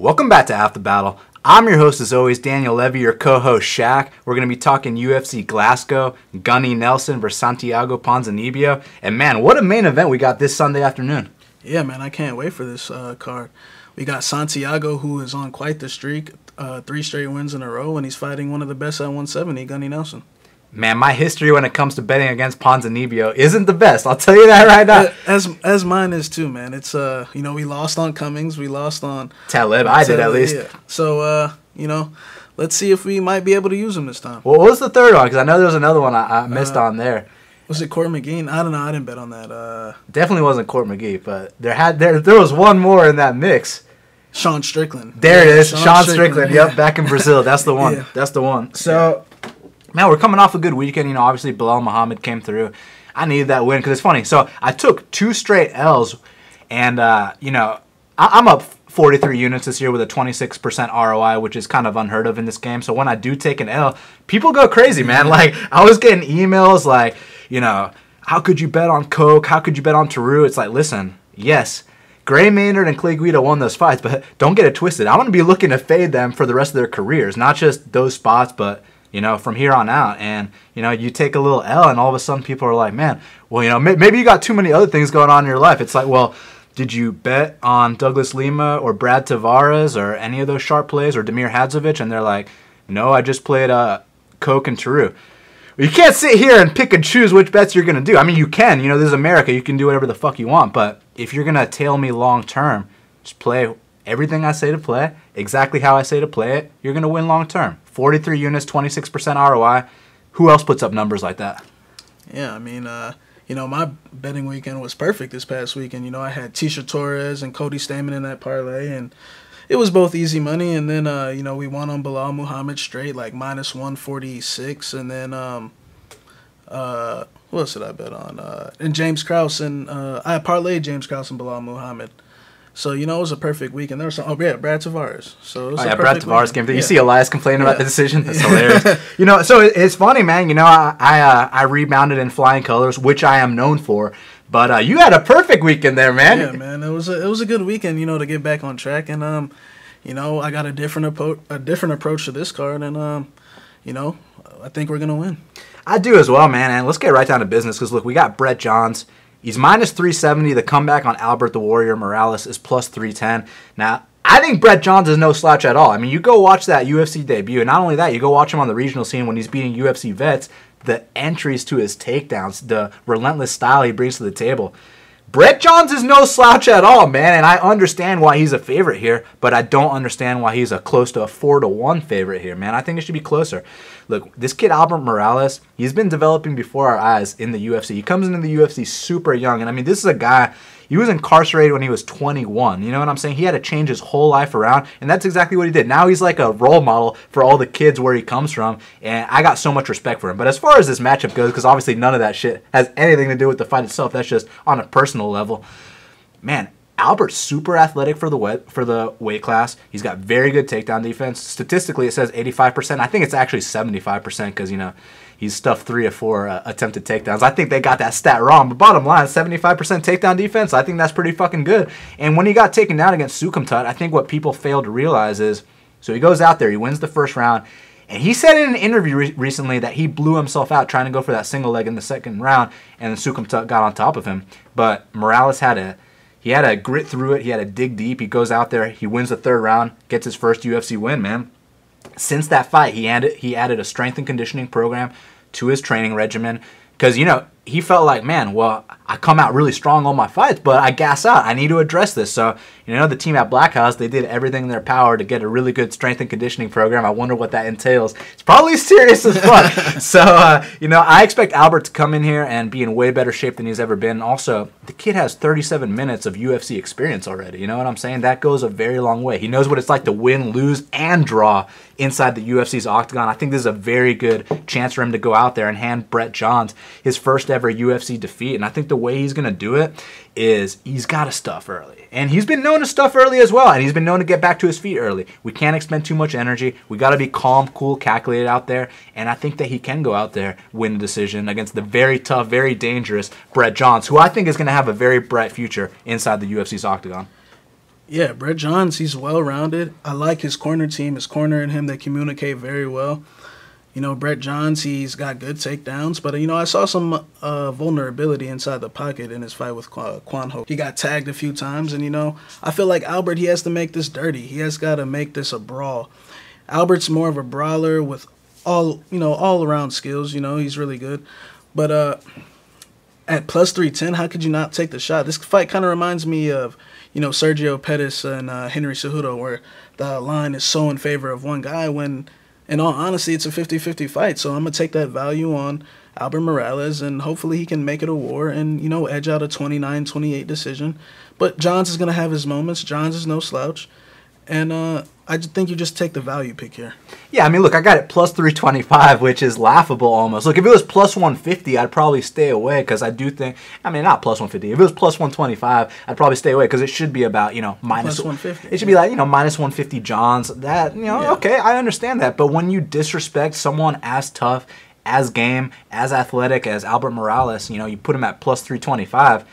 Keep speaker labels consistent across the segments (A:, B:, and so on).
A: Welcome back to After Battle. I'm your host as always, Daniel Levi, your co-host Shaq. We're going to be talking UFC Glasgow, Gunnar Nelson versus Santiago Ponzinibbio. And man, what a main event we got this Sunday afternoon.
B: Yeah, man, I can't wait for this card. We got Santiago, who is on quite the streak, 3 straight wins in a row, and he's fighting one of the best at 170, Gunnar Nelson.
A: Man, my history when it comes to betting against Ponzinibbio isn't the best. I'll tell you that right now.
B: As mine is too, man. It's we lost on Cummings, we lost on
A: Talib. I did at least.
B: Yeah. So let's see if we might be able to use him this time.
A: Well, what was the third one? Because I know there was another one I missed on there.
B: Was it Court McGee? I don't know. I didn't bet on that.
A: Definitely wasn't Court McGee, but there was one more in that mix.
B: Sean Strickland.
A: There it is, Sean Strickland. Yep, back in Brazil. That's the one.
B: Yeah.
A: That's the one. So. Man, we're coming off a good weekend. Obviously, Bilal Muhammad came through. I needed that win because it's funny. So, I took 2 straight L's, and, I'm up 43 units this year with a 26% ROI, which is kind of unheard of in this game. So, when I do take an L, people go crazy, man. Like, I was getting emails like, how could you bet on Coke? How could you bet on Teru? It's like, listen, yes, Gray Maynard and Clay Guida won those fights, but don't get it twisted. I'm going to be looking to fade them for the rest of their careers, not just those spots, but from here on out. And, you take a little L and all of a sudden people are like, man, well, maybe you got too many other things going on in your life. It's like, well, did you bet on Douglas Lima or Brad Tavares or any of those sharp plays or Damir Hadzovic? And they're like, no, I just played Coke and Teru. Well, you can't sit here and pick and choose which bets you're going to do. I mean, you can. This is America. You can do whatever the fuck you want. But if you're going to tail me long term, just play everything I say to play, exactly how I say to play it, you're going to win long term. 43 units, 26% ROI. Who else puts up numbers like that?
B: Yeah, I mean, my betting weekend was perfect this past weekend. I had Tisha Torres and Cody Stamann in that parlay, and it was both easy money. And then, we won on Bilal Muhammad straight, like minus 146. And then, what else did I bet on? And James Krause, and I parlayed James Krause and Bilal Muhammad. So, it was a perfect weekend. There was Brad Tavares. So it was
A: Brad Tavares came through. You see Elias complaining about the decision? That's
B: Yeah.
A: hilarious. So it's funny, man. I rebounded in flying colors, which I am known for. But you had a perfect weekend there, man.
B: Yeah, man. It was a good weekend, to get back on track. And, I got a different approach to this card. And, I think we're going to win.
A: I do as well, man. And let's get right down to business because, look, we got Brett Johns. He's minus 370. The comeback on Albert the Warrior Morales is plus 310. Now, I think Brett Johns is no slouch at all. I mean, you go watch that UFC debut, and not only that, you go watch him on the regional scene when he's beating UFC vets, the entries to his takedowns, the relentless style he brings to the table. Brett Johns is no slouch at all, man, and I understand why he's a favorite here, but I don't understand why he's a close to a 4-1 favorite here, man. I think it should be closer. Look, this kid Albert Morales, he's been developing before our eyes in the UFC. He comes into the UFC super young, and I mean, this is a guy, he was incarcerated when he was 21. You know what I'm saying? He had to change his whole life around, and that's exactly what he did. Now he's like a role model for all the kids where he comes from, and I got so much respect for him. But as far as this matchup goes, because obviously none of that shit has anything to do with the fight itself, that's just on a personal level. Man, Albert's super athletic for the weight class. He's got very good takedown defense. Statistically, it says 85%. I think it's actually 75% because, he's stuffed 3 or 4 attempted takedowns. I think they got that stat wrong. But bottom line, 75% takedown defense, I think that's pretty fucking good. And when he got taken down against Sukumtut, I think what people fail to realize is, so he goes out there, he wins the first round, and he said in an interview recently that he blew himself out trying to go for that single leg in the second round, and then Sukumtut got on top of him. But Morales had to grit through it. He had to dig deep. He goes out there. He wins the third round, gets his first UFC win, man. Since that fight, he added a strength and conditioning program to his training regimen because, he felt like, man, well, I come out really strong on my fights, but I gas out. I need to address this. So, the team at Black House, they did everything in their power to get a really good strength and conditioning program. I wonder what that entails. It's probably serious as fuck. So, I expect Albert to come in here and be in way better shape than he's ever been. Also, the kid has 37 minutes of UFC experience already. You know what I'm saying? That goes a very long way. He knows what it's like to win, lose, and draw inside the UFC's octagon. I think this is a very good chance for him to go out there and hand Brett Johns his first ever UFC defeat. And I think the way he's going to do it is he's got to stuff early. And he's been known to stuff early as well. And he's been known to get back to his feet early. We can't expend too much energy. We got to be calm, cool, calculated out there. And I think that he can go out there, win the decision against the very tough, very dangerous Brett Johns, who I think is going to have a very bright future inside the UFC's octagon.
B: Yeah, Brett Johns, he's well-rounded. I like his corner team. His corner and him, they communicate very well. You know, Brett Johns, he's got good takedowns, but, you know, I saw some vulnerability inside the pocket in his fight with Quan Ho. He got tagged a few times, and, you know, I feel like Albert, he has to make this dirty. He has got to make this a brawl. Albert's more of a brawler with all-around skills. You know, he's really good. But at plus 310, how could you not take the shot? This fight kind of reminds me of, you know, Sergio Pettis and Henry Cejudo, where the line is so in favor of one guy when, in all honesty, it's a 50-50 fight. So I'm going to take that value on Albert Morales, and hopefully he can make it a war and, you know, edge out a 29-28 decision. But Johns is going to have his moments. Johns is no slouch. And I just think you just take the value pick here.
A: Yeah, I mean, look, I got it plus 325, which is laughable almost. Look, if it was plus 150, I'd probably stay away because I do think, I mean, not plus 150. If it was plus 125, I'd probably stay away because it should be about, you know, minus
B: plus 150.
A: It should be like, you know, minus 150 Johns. That, you know, okay, I understand that. But when you disrespect someone as tough, as game, as athletic as Albert Morales, you know, you put him at plus 325.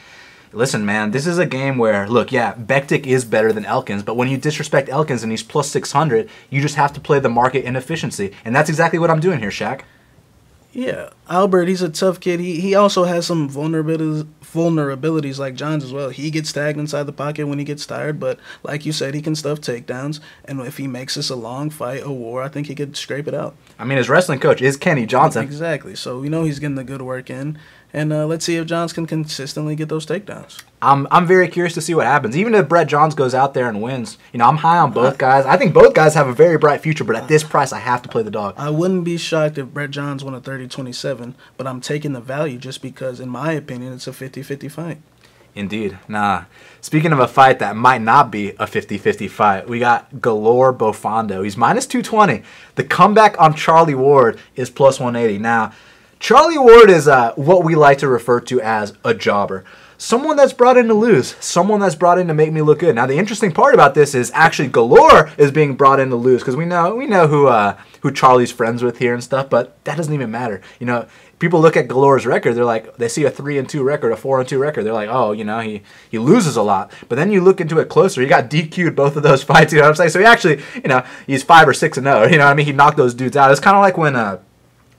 A: Listen, man, this is a game where, look, yeah, Bektik is better than Elkins, but when you disrespect Elkins and he's plus 600, you just have to play the market inefficiency. And that's exactly what I'm doing here, Shaq.
B: Yeah, Albert, he's a tough kid. He also has some vulnerabilities like Johns as well. He gets tagged inside the pocket when he gets tired, but like you said, he can stuff takedowns. And if he makes this a long fight, a war, I think he could scrape it out.
A: I mean, his wrestling coach is Kenny Johnson.
B: Exactly. So we know he's getting the good work in. And let's see if Johns can consistently get those takedowns.
A: I'm very curious to see what happens. Even if Brett Johns goes out there and wins, you know, I'm high on both guys. I think both guys have a very bright future, but at this price, I have to play the dog.
B: I wouldn't be shocked if Brett Johns won a 30-27, but I'm taking the value just because, in my opinion, it's a 50-50 fight.
A: Indeed. Nah. Speaking of a fight that might not be a 50-50 fight, we got Galore Bofando. He's minus 220. The comeback on Charlie Ward is plus 180. Now, Charlie Ward is what we like to refer to as a jobber. Someone that's brought in to lose. Someone that's brought in to make me look good. Now, the interesting part about this is actually Galore is being brought in to lose because we know who Charlie's friends with here and stuff, but that doesn't even matter. You know, people look at Galore's record, they're like, they see a 3-2 record, a 4-2 record. They're like, oh, you know, he loses a lot. But then you look into it closer, he got DQ'd both of those fights, you know what I'm saying? So he actually, you know, he's 5 or 6-0, you know what I mean? He knocked those dudes out. It's kind of like when,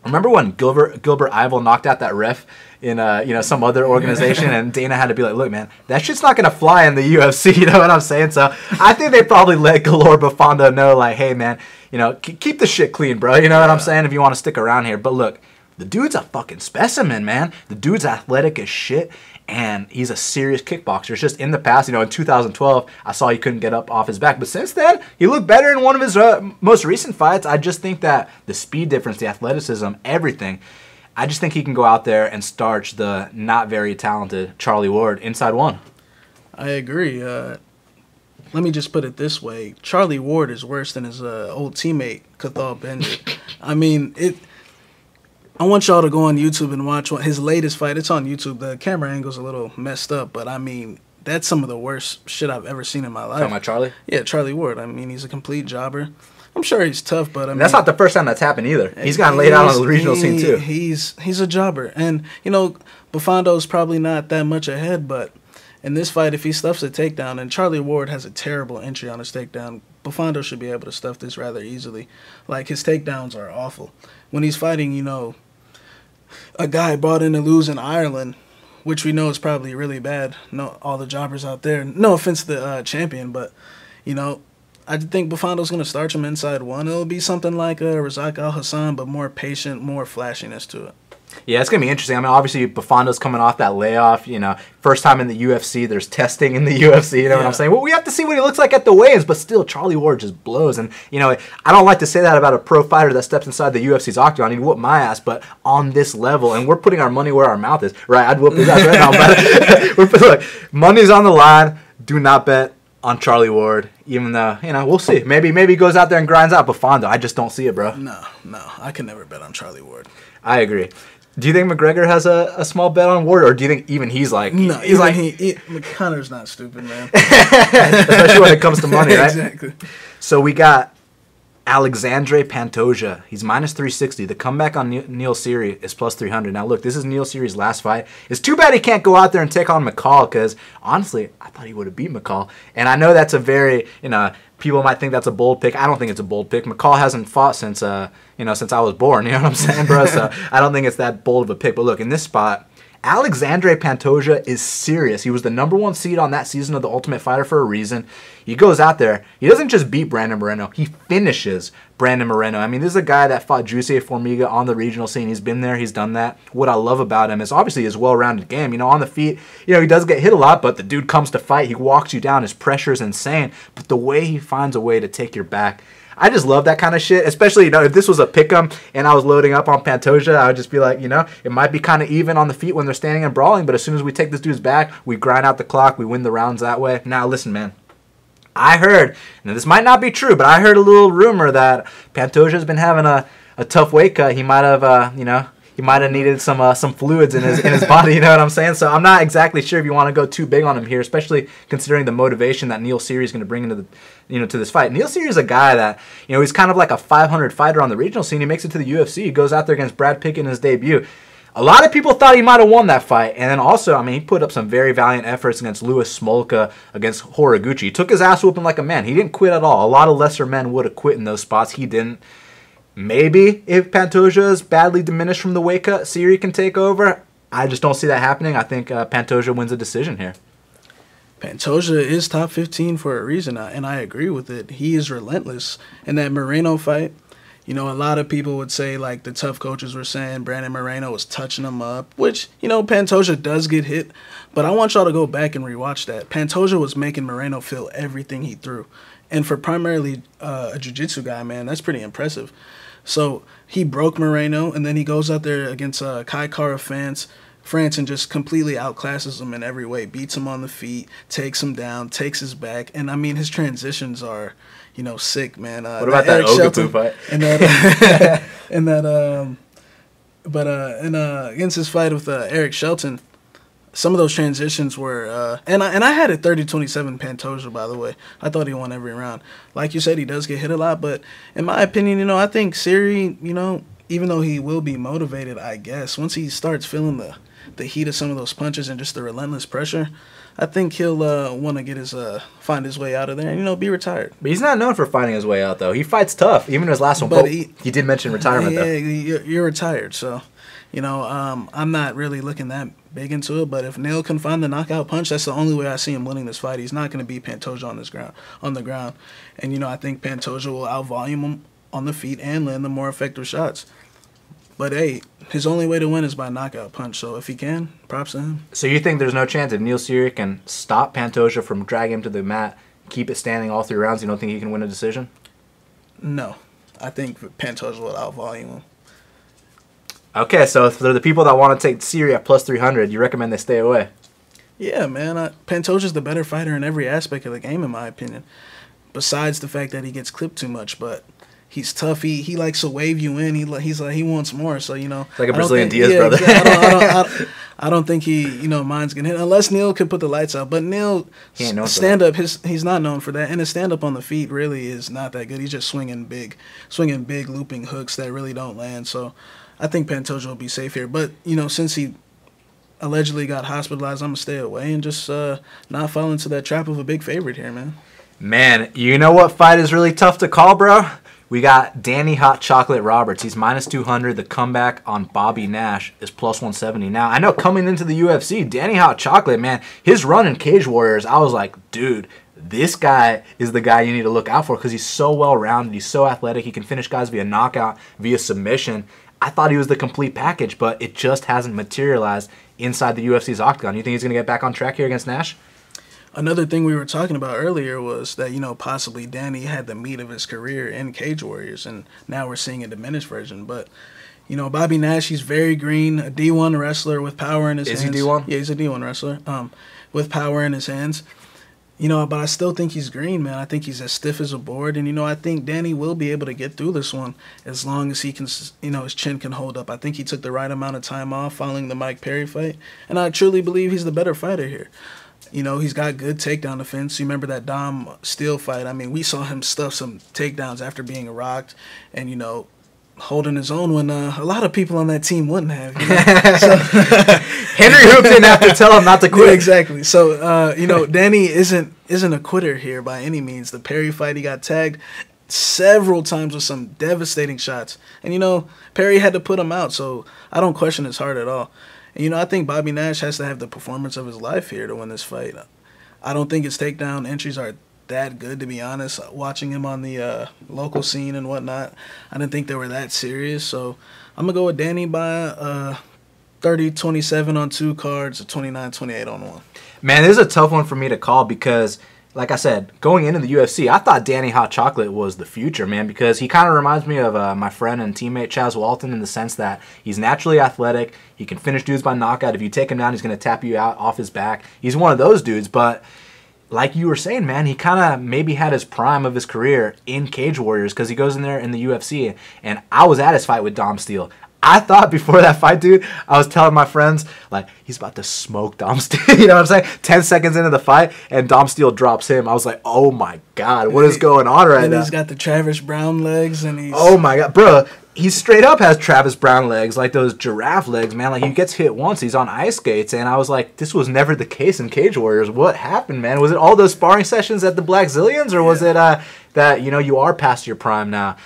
A: remember when Gilbert Ivel knocked out that ref in you know, some other organization, and Dana had to be like, look, man, that shit's not gonna fly in the UFC, you know what I'm saying? So I think they probably let Galore Bofando know, like, hey, man, you know, keep the shit clean, bro. You know what I'm saying? If you want to stick around here. But look, the dude's a fucking specimen, man. The dude's athletic as shit, and he's a serious kickboxer. It's just in the past, you know, in 2012, I saw he couldn't get up off his back. But since then, he looked better in one of his most recent fights. I just think that the speed difference, the athleticism, everything, I just think he can go out there and starch the not very talented Charlie Ward inside one. I
B: agree. Let me just put it this way. Charlie Ward is worse than his old teammate, Cathal Bendit. I mean, I want y'all to go on YouTube and watch his latest fight. It's on YouTube. The camera angle's a little messed up, but I mean, that's some of the worst shit I've ever seen in my life.
A: Talking about Charlie?
B: Yeah, Charlie Ward. I mean, he's a complete jobber. I'm sure he's tough, but I mean,
A: that's not the first time that's happened either. He's gotten laid out on the regional scene too.
B: He's a jobber, and you know, Bofando's probably not that much ahead, but in this fight, if he stuffs a takedown, and Charlie Ward has a terrible entry on his takedown, Bofando should be able to stuff this rather easily. Like, his takedowns are awful. When he's fighting, you know, a guy brought in to lose in Ireland, which we know is probably really bad. No, all the jobbers out there. No offense to the champion, but you know, I think Bofando's going to starch him inside one. It'll be something like Razak Al Hassan, but more patient, more flashiness to it.
A: Yeah, it's going to be interesting. I mean, obviously, Bofando's coming off that layoff. You know, first time in the UFC. There's testing in the UFC. You know what I'm saying? Well, we have to see what he looks like at the weigh-ins, but still, Charlie Ward just blows. And, you know, I don't like to say that about a pro fighter that steps inside the UFC's octagon. He'd whoop my ass, but on this level, and we're putting our money where our mouth is. Right, I'd whoop his ass right now. But look, money's on the line. Do not bet on Charlie Ward, even though, you know, we'll see. Maybe he goes out there and grinds out Bofando. I just don't see it, bro.
B: No, I can never bet on Charlie Ward.
A: I agree. Do you think McGregor has a small bet on Ward, or do you think even he's like...
B: No, he's like... Connor's not stupid, man.
A: Especially when it comes to money, right?
B: Exactly.
A: So we got Alexandre Pantoja, he's minus 360. The comeback on Neil Seery is plus 300. Now, look, this is Neil Seery's last fight. It's too bad he can't go out there and take on McCall because, honestly, I thought he would have beat McCall. And I know that's a very, people might think that's a bold pick. I don't think it's a bold pick. McCall hasn't fought since I was born. You know what I'm saying, bro? So I don't think it's that bold of a pick. But look, in this spot, Alexandre Pantoja is serious. He was the #1 seed on that season of The Ultimate Fighter for a reason. He goes out there. He doesn't just beat Brandon Moreno. He finishes Brandon Moreno. I mean, this is a guy that fought Juicy Formiga on the regional scene. He's been there. He's done that. What I love about him is obviously his well-rounded game. On the feet, he does get hit a lot, but the dude comes to fight. He walks you down. His pressure is insane. But the way he finds a way to take your back, I just love that kind of shit, especially, if this was a pick'em and I was loading up on Pantoja, I would just be like, it might be kind of even on the feet when they're standing and brawling, but as soon as we take this dude's back, we grind out the clock, we win the rounds that way. Now, listen, man. I heard, and this might not be true, but I heard a little rumor that Pantoja's been having a tough weight cut. He might have, he might have needed some fluids in his body, you know what I'm saying? So I'm not exactly sure if you want to go too big on him here, especially considering the motivation that Neil Seery is going to bring into the to this fight. Neil Seery is a guy that, he's kind of like a 500 fighter on the regional scene. He makes it to the UFC. He goes out there against Brad Pitt in his debut. A lot of people thought he might have won that fight. And then also, he put up some very valiant efforts against Louis Smolka, against Horiguchi. He took his ass whooping like a man. He didn't quit at all. A lot of lesser men would have quit in those spots. He didn't. Maybe if Pantoja is badly diminished from the weight cut, Seery can take over. I just don't see that happening. I think Pantoja wins a decision here.
B: Pantoja is top 15 for a reason, and I agree with it. He is relentless. In that Moreno fight, a lot of people would say, like the tough coaches were saying, Brandon Moreno was touching him up, which, Pantoja does get hit. But I want y'all to go back and rewatch that. Pantoja was making Moreno feel everything he threw. And for primarily a jiu-jitsu guy, man, that's pretty impressive. So he broke Moreno, and then he goes out there against Kai Kara France and just completely outclasses him in every way. Beats him on the feet, takes him down, takes his back. And, his transitions are, sick, man.
A: What about that Ogapu fight?
B: And against his fight with Eric Shelton, some of those transitions were, and I had it 30-27 Pantoja, by the way. I thought he won every round. Like you said, he does get hit a lot, but in my opinion, I think Seery, even though he will be motivated, I guess, once he starts feeling the heat of some of those punches and just the relentless pressure, I think he'll want to find his way out of there and, be retired.
A: But he's not known for fighting his way out, though. He fights tough, even his last one. But he did mention retirement, though.
B: Yeah, you're retired, so, I'm not really looking that big into it, but if Neil can find the knockout punch, that's the only way I see him winning this fight. He's not going to beat Pantoja on the ground. And, I think Pantoja will outvolume him on the feet and land the more effective shots. But, hey, his only way to win is by knockout punch. So if he can, props to him.
A: So you think there's no chance if Neil Seery can stop Pantoja from dragging him to the mat, keep it standing all 3 rounds, you don't think he can win a decision?
B: No. I think Pantoja will outvolume him.
A: Okay, so for the people that want to take Seery at plus 300, you recommend they stay away?
B: Yeah, man. Pantoja's the better fighter in every aspect of the game, in my opinion. Besides the fact that he gets clipped too much, but he's tough. He likes to wave you in. He wants more. So
A: like a Brazilian Diaz brother.
B: I don't think he minds getting hit unless Neil could put the lights out. But Neil stand up. He's not known for that. And his stand up on the feet really is not that good. He's just swinging big looping hooks that really don't land. So I think Pantoja will be safe here. But since he allegedly got hospitalized, I'm gonna stay away and just not fall into that trap of a big favorite here, man.
A: Man, you know what fight is really tough to call, bro? We got Danny Hot Chocolate Roberts. He's minus 200. The comeback on Bobby Nash is plus 170. Now, I know coming into the UFC, Danny Hot Chocolate, man, his run in Cage Warriors, I was like, dude, this guy is the guy you need to look out for because he's so well-rounded. He's so athletic. He can finish guys via knockout, via submission. I thought he was the complete package, but it just hasn't materialized inside the UFC's octagon. You think he's going to get back on track here against Nash?
B: Another thing we were talking about earlier was that, possibly Danny had the meat of his career in Cage Warriors, and now we're seeing a diminished version. But, Bobby Nash, he's very green, a D1 wrestler with power in his hands.
A: Is he D1?
B: Yeah, he's a D1 wrestler with power in his hands. But I still think he's green, man. I think he's as stiff as a board. And, I think Danny will be able to get through this one as long as he can, his chin can hold up. I think he took the right amount of time off following the Mike Perry fight. And I truly believe he's the better fighter here. You know, he's got good takedown defense. You remember that Dom Steele fight? I mean, we saw him stuff some takedowns after being rocked and, you know, holding his own when a lot of people on that team wouldn't have. You know? So,
A: Henry Hoop didn't have to tell him not to quit.
B: Yeah, exactly. So, you know, Danny isn't a quitter here by any means. The Perry fight, he got tagged several times with some devastating shots. And, you know, Perry had to put him out, so I don't question his heart at all. And, you know, I think Bobby Nash has to have the performance of his life here to win this fight. I don't think his takedown entries are that good, to be honest. Watching him on the local scene and whatnot, I didn't think they were that serious. So I'm going to go with Danny by 30-27 on 2 cards, 29-28 on 1.
A: Man, this is a tough one for me to call because, like I said, going into the UFC, I thought Danny Hot Chocolate was the future, man, because he kind of reminds me of my friend and teammate Chaz Walton in the sense that he's naturally athletic. He can finish dudes by knockout. If you take him down, he's going to tap you out off his back. He's one of those dudes, but like you were saying, man, he kind of maybe had his prime of his career in Cage Warriors because he goes in there in the UFC, and I was at his fight with Dom Steele. I thought before that fight, dude, I was telling my friends, like, he's about to smoke Dom Steele. You know what I'm saying? 10 seconds into the fight, and Dom Steele drops him. I was like, oh, my God, what is going on right now?
B: And he's got the Travis Brown legs, and he's...
A: Oh, my God. Bro, he straight up has Travis Brown legs, like those giraffe legs, man. Like, he gets hit once, he's on ice skates, and I was like, this was never the case in Cage Warriors. What happened, man? Was it all those sparring sessions at the Black Zillions, or was it that, you know, you are past your prime now?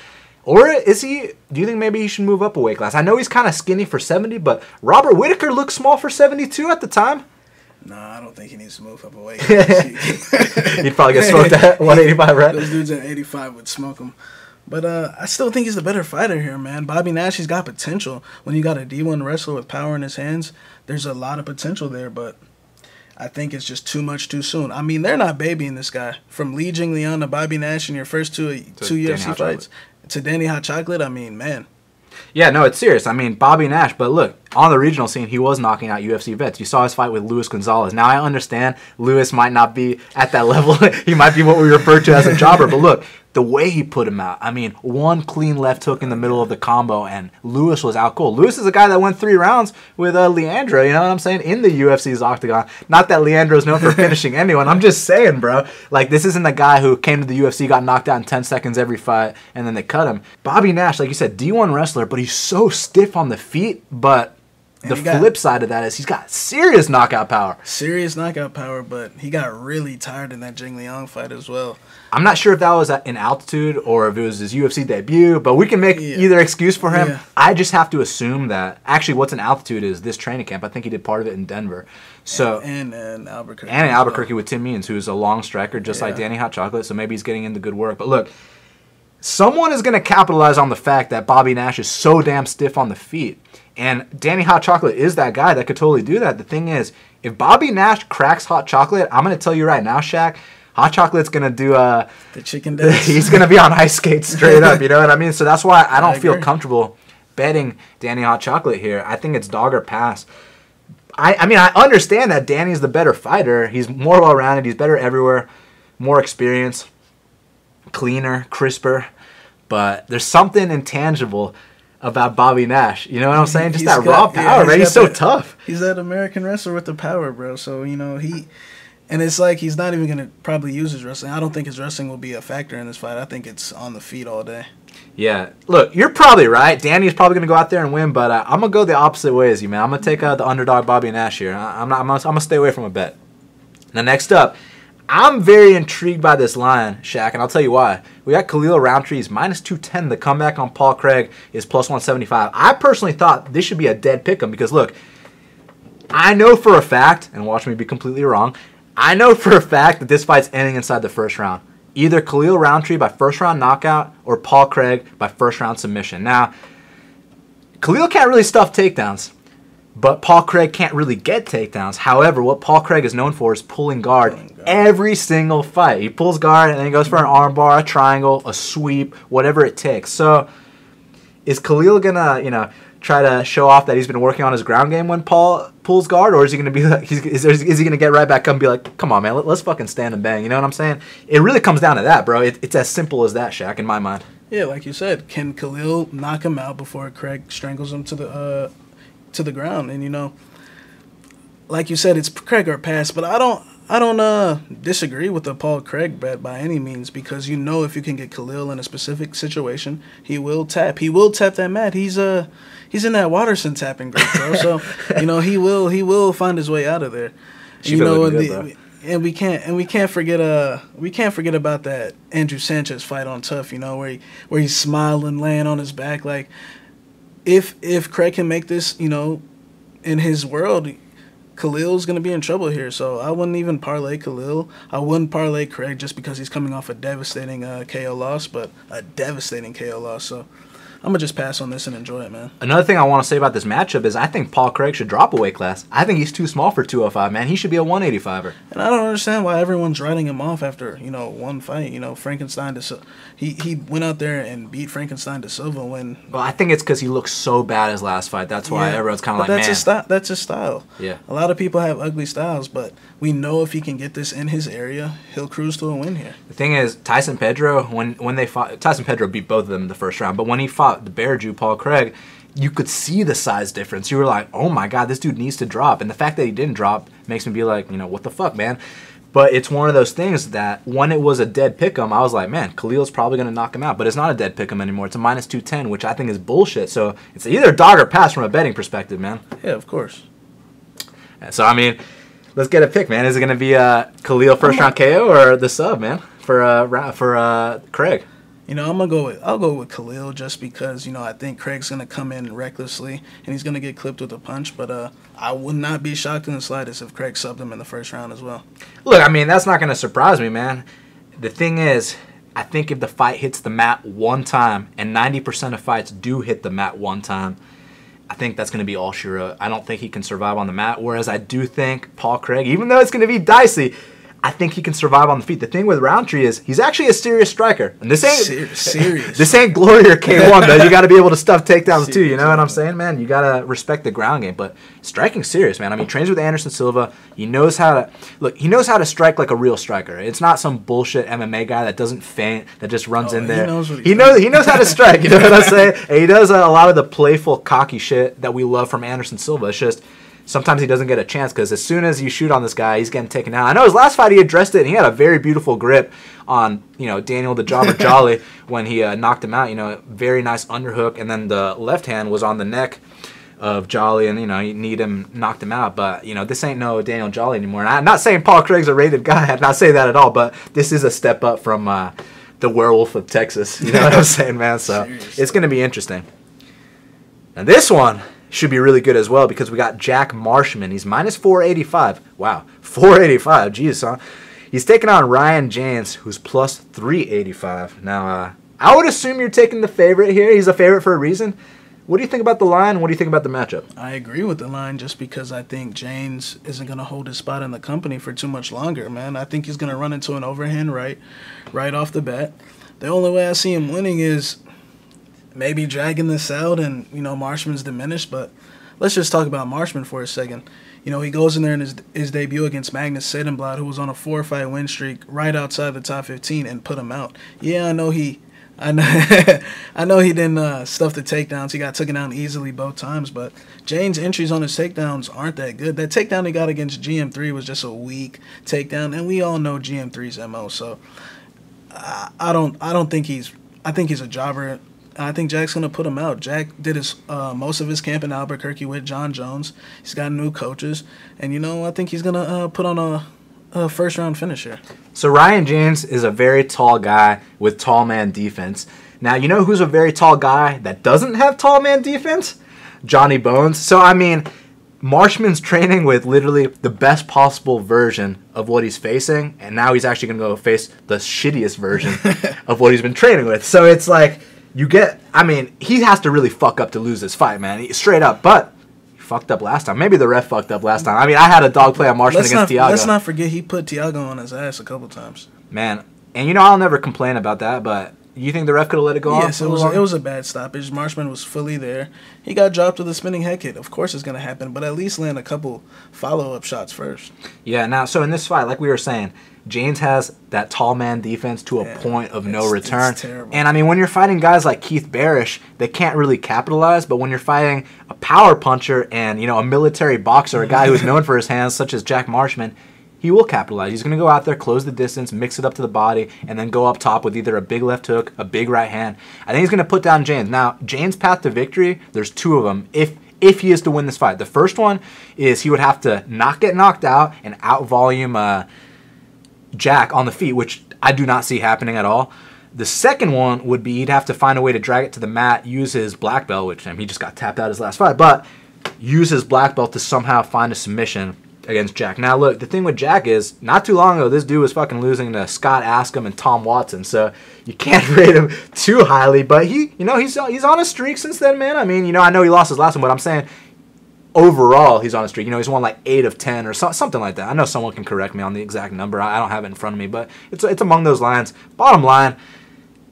A: Or is he, do you think maybe he should move up a weight class? I know he's kind of skinny for 70, but Robert Whittaker looked small for 72 at the time.
B: No, I don't think he needs to move up a weight class.
A: He'd probably get smoked at 185, right?
B: Those dudes at 85 would smoke him. But I still think he's the better fighter here, man. Bobby Nash, he's got potential. When you got a D1 wrestler with power in his hands, there's a lot of potential there, but I think it's just too much too soon. I mean, they're not babying this guy. From Li Jingliang to Bobby Nash in your first two UFC fights to Danny Hot Chocolate, I mean, man.
A: Yeah, no, it's serious. I mean, Bobby Nash, but look, on the regional scene, he was knocking out UFC vets. You saw his fight with Luis Gonzalez. Now, I understand Luis might not be at that level. He might be what we refer to as a jobber, but look, the way he put him out, I mean, one clean left hook in the middle of the combo, and Luis was out cold. Luis is a guy that went 3 rounds with Leandro, you know what I'm saying, in the UFC's octagon. Not that Leandro's known for finishing anyone. I'm just saying, bro. Like, this isn't a guy who came to the UFC, got knocked out in 10 seconds every fight, and then they cut him. Bobby Nash, like you said, D1 wrestler, but he's so stiff on the feet, but the flip side of that is he's got serious knockout power.
B: Serious knockout power, but he got really tired in that Jingliang fight as well.
A: I'm not sure if that was in altitude or if it was his UFC debut, but we can make either excuse for him. Yeah. I just have to assume that actually what's in altitude is this training camp. I think he did part of it in Denver. So
B: and Albuquerque.
A: And in Albuquerque with Tim Means, who's a long striker just like Danny Hot Chocolate, so maybe he's getting into good work. But look, someone is going to capitalize on the fact that Bobby Nash is so damn stiff on the feet. And Danny Hot Chocolate is that guy that could totally do that. The thing is, if Bobby Nash cracks Hot Chocolate, I'm going to tell you right now, Shaq, Hot Chocolate's going to do
B: the chicken dance.
A: He's going to be on ice skates straight up, you know what I mean? So that's why I don't feel comfortable betting Danny Hot Chocolate here. I think it's dog or pass. I mean, I understand that Danny's the better fighter. He's more well-rounded. He's better everywhere. More experience. Cleaner, crisper. But there's something intangible about Bobby Nash. You know what I'm saying? Just that raw power, man. He's so tough.
B: He's that American wrestler with the power, bro. So, you know, and it's like he's not even going to probably use his wrestling. I don't think his wrestling will be a factor in this fight. I think it's on the feet all day.
A: Yeah. Look, you're probably right. Danny's probably going to go out there and win, but I'm going to go the opposite way as you, man. I'm going to take the underdog Bobby Nash here. I'm going to stay away from a bet. Now, next up, I'm very intrigued by this line, Shaq, and I'll tell you why. We got Khalil Rountree minus 210. The comeback on Paul Craig is plus 175. I personally thought this should be a dead pick'em because, look, I know for a fact, and watch me be completely wrong, I know for a fact that this fight's ending inside the first round. Either Khalil Rountree by first round knockout or Paul Craig by first round submission. Now, Khalil can't really stuff takedowns, but Paul Craig can't really get takedowns. However, what Paul Craig is known for is pulling guard every single fight. He pulls guard and then he goes for an armbar, a triangle, a sweep, whatever it takes. So, is Khalil gonna, try to show off that he's been working on his ground game when Paul pulls guard, or is he gonna be like, is he gonna get right back up and be like, come on, man, let's fucking stand and bang? You know what I'm saying? It really comes down to that, bro. It's as simple as that, Shaq, in my mind.
B: Yeah, like you said, can Khalil knock him out before Craig strangles him to the ground? And like you said, it's Craig or pass, but I don't disagree with the Paul Craig bet by any means, because you know if you can get Khalil in a specific situation, he will tap. He will tap that mat. He's in that Watterson tapping group, bro. So he will find his way out of there. And we can't forget about that Andrew Sanchez fight on Tough, where he's smiling, laying on his back. Like if Craig can make this, in his world, Khalil's going to be in trouble here. So I wouldn't even parlay Khalil. I wouldn't parlay Craig just because he's coming off a devastating KO loss, but a devastating KO loss. So I'm going to just pass on this and enjoy it, man.
A: Another thing I want to say about this matchup is I think Paul Craig should drop a weight class. I think he's too small for 205, man. He should be a 185er.
B: And I don't understand why everyone's writing him off after, one fight. Frankenstein to he went out there and beat Frankenstein to Silva when...
A: Well, I think it's because he looked so bad his last fight. That's why everyone's kind of like, man.
B: That's his style.
A: Yeah.
B: A lot of people have ugly styles, but we know if he can get this in his area, he'll cruise to a win here.
A: The thing is, Tyson Pedro, when they fought... Tyson Pedro beat both of them in the first round, but when he fought the Bear Jew, Paul Craig, you could see the size difference. You were like, oh my God, this dude needs to drop. And the fact that he didn't drop makes me be like, what the fuck, man? But it's one of those things that when it was a dead pick'em, I was like, man, Khalil's probably going to knock him out. But it's not a dead pick'em anymore. It's a minus 210, which I think is bullshit. So it's either dog or pass from a betting perspective, man.
B: Yeah, of course.
A: So, let's get a pick, man. Is it going to be Khalil first round KO or the sub, man, for Craig?
B: I'll go with Khalil just because, I think Craig's going to come in recklessly and he's going to get clipped with a punch. But I would not be shocked in the slightest if Craig subbed him in the first round as well.
A: Look, that's not going to surprise me, man. The thing is, I think if the fight hits the mat one time, and 90% of fights do hit the mat one time, I think that's going to be all she wrote. I don't think he can survive on the mat, whereas I do think Paul Craig, even though it's going to be dicey, I think he can survive on the feet. The thing with Rountree is he's actually a serious striker. And this ain't
B: serious.
A: This ain't Galore or K1, though. You got to be able to stuff takedowns too. You know what I'm saying, man? You got to respect the ground game. But striking's serious, man. He trains with Anderson Silva. He knows how to strike like a real striker. It's not some bullshit MMA guy that doesn't feint, that just runs in there. He knows how to strike. You know what I'm saying? And he does a lot of the playful, cocky shit that we love from Anderson Silva. It's just sometimes he doesn't get a chance because as soon as you shoot on this guy, he's getting taken out. I know his last fight he addressed it, and he had a very beautiful grip on Daniel the Jobber Jolly when he knocked him out. Very nice underhook, and then the left hand was on the neck of Jolly, and he need him knocked him out. But this ain't no Daniel Jolly anymore. And I'm not saying Paul Craig's a rated guy. I'm not saying that at all. But this is a step up from the Werewolf of Texas. You know what I'm saying, man? So it's gonna be interesting. And this one should be really good as well because we got Jack Marshman. He's minus 485. Wow, 485. Jeez, huh? He's taking on Ryan James, who's plus 385. Now, I would assume you're taking the favorite here. He's a favorite for a reason. What do you think about the line? What do you think about the matchup?
B: I agree with the line just because I think James isn't going to hold his spot in the company for too much longer, man. I think he's going to run into an overhand right off the bat. The only way I see him winning is maybe dragging this out and, Marshman's diminished. But let's just talk about Marshman for a second. He goes in there in his debut against Magnus Seidenblad, who was on a 4-fight win streak right outside the top 15, and put him out. Yeah, I know he didn't stuff the takedowns. He got taken down easily both times, but James' entries on his takedowns aren't that good. That takedown he got against GM3 was just a weak takedown, and we all know GM3's MO. So I think he's a jobber. I think Jack's going to put him out. Jack did his most of his camp in Albuquerque with John Jones. He's got new coaches. And, I think he's going to put on a first-round finisher.
A: So Ryan James is a very tall guy with tall man defense. Now, you know who's a very tall guy that doesn't have tall man defense? Johnny Bones. So, Marshman's training with literally the best possible version of what he's facing. And now he's actually going to go face the shittiest version of what he's been training with. So it's like... he has to really fuck up to lose this fight, man. Straight up. But he fucked up last time. Maybe the ref fucked up last time. I had a dog play on Marshman against Thiago.
B: Let's not forget he put Thiago on his ass a couple times.
A: Man. And, I'll never complain about that, but you think the ref could have let it go off?
B: Yes, it was a bad stoppage. Marshman was fully there. He got dropped with a spinning head kick. Of course it's going to happen, but at least land a couple follow-up shots first.
A: Yeah, now, so in this fight, like we were saying, James has that tall man defense to a point of no return. And, when you're fighting guys like Keith Barish, they can't really capitalize. But when you're fighting a power puncher and, a military boxer, a guy who's known for his hands, such as Jack Marshman, he will capitalize. He's going to go out there, close the distance, mix it up to the body, and then go up top with either a big left hook, a big right hand. I think he's going to put down James. Now, James' path to victory, there's two of them. If he is to win this fight, the first one is he would have to not get knocked out and out-volume Jack on the feet, which I do not see happening at all. The second one would be he'd have to find a way to drag it to the mat, use his black belt, which he just got tapped out his last fight, but use his black belt to somehow find a submission against Jack. Now, look, the thing with Jack is, not too long ago, this dude was fucking losing to Scott Askham and Tom Watson, so you can't rate him too highly, but he's on a streak since then, man. I mean, I know he lost his last one, but I'm saying overall he's on a streak. He's won like 8 of 10 or something like that. I know someone can correct me on the exact number. I don't have it in front of me, but it's among those lines. Bottom line,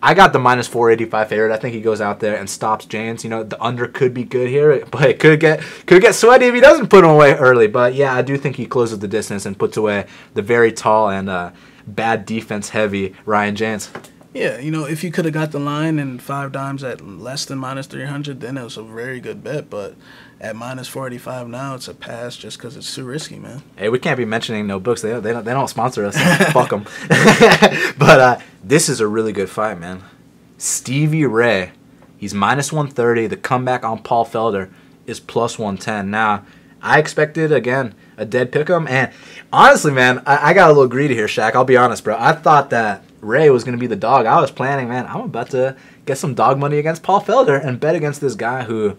A: I got the minus 485 favorite. I think he goes out there and stops James. The under could be good here, but it could get sweaty if he doesn't put him away early. But yeah, I do think he closes the distance and puts away the very tall and bad defense heavy Ryan James.
B: Yeah, if you could have got the line and 5 dimes at less than minus 300, then it was a very good bet. But at minus 485 now, it's a pass just because it's too risky, man.
A: Hey, we can't be mentioning no books. They don't sponsor us. Fuck them. But this is a really good fight, man. Stevie Ray, he's minus 130. The comeback on Paul Felder is plus 110. Now, I expected, again, a dead pick'em. And honestly, man, I got a little greedy here, Shaq. I'll be honest, bro. I thought that Ray was going to be the dog. I was planning, man, I'm about to get some dog money against Paul Felder and bet against this guy who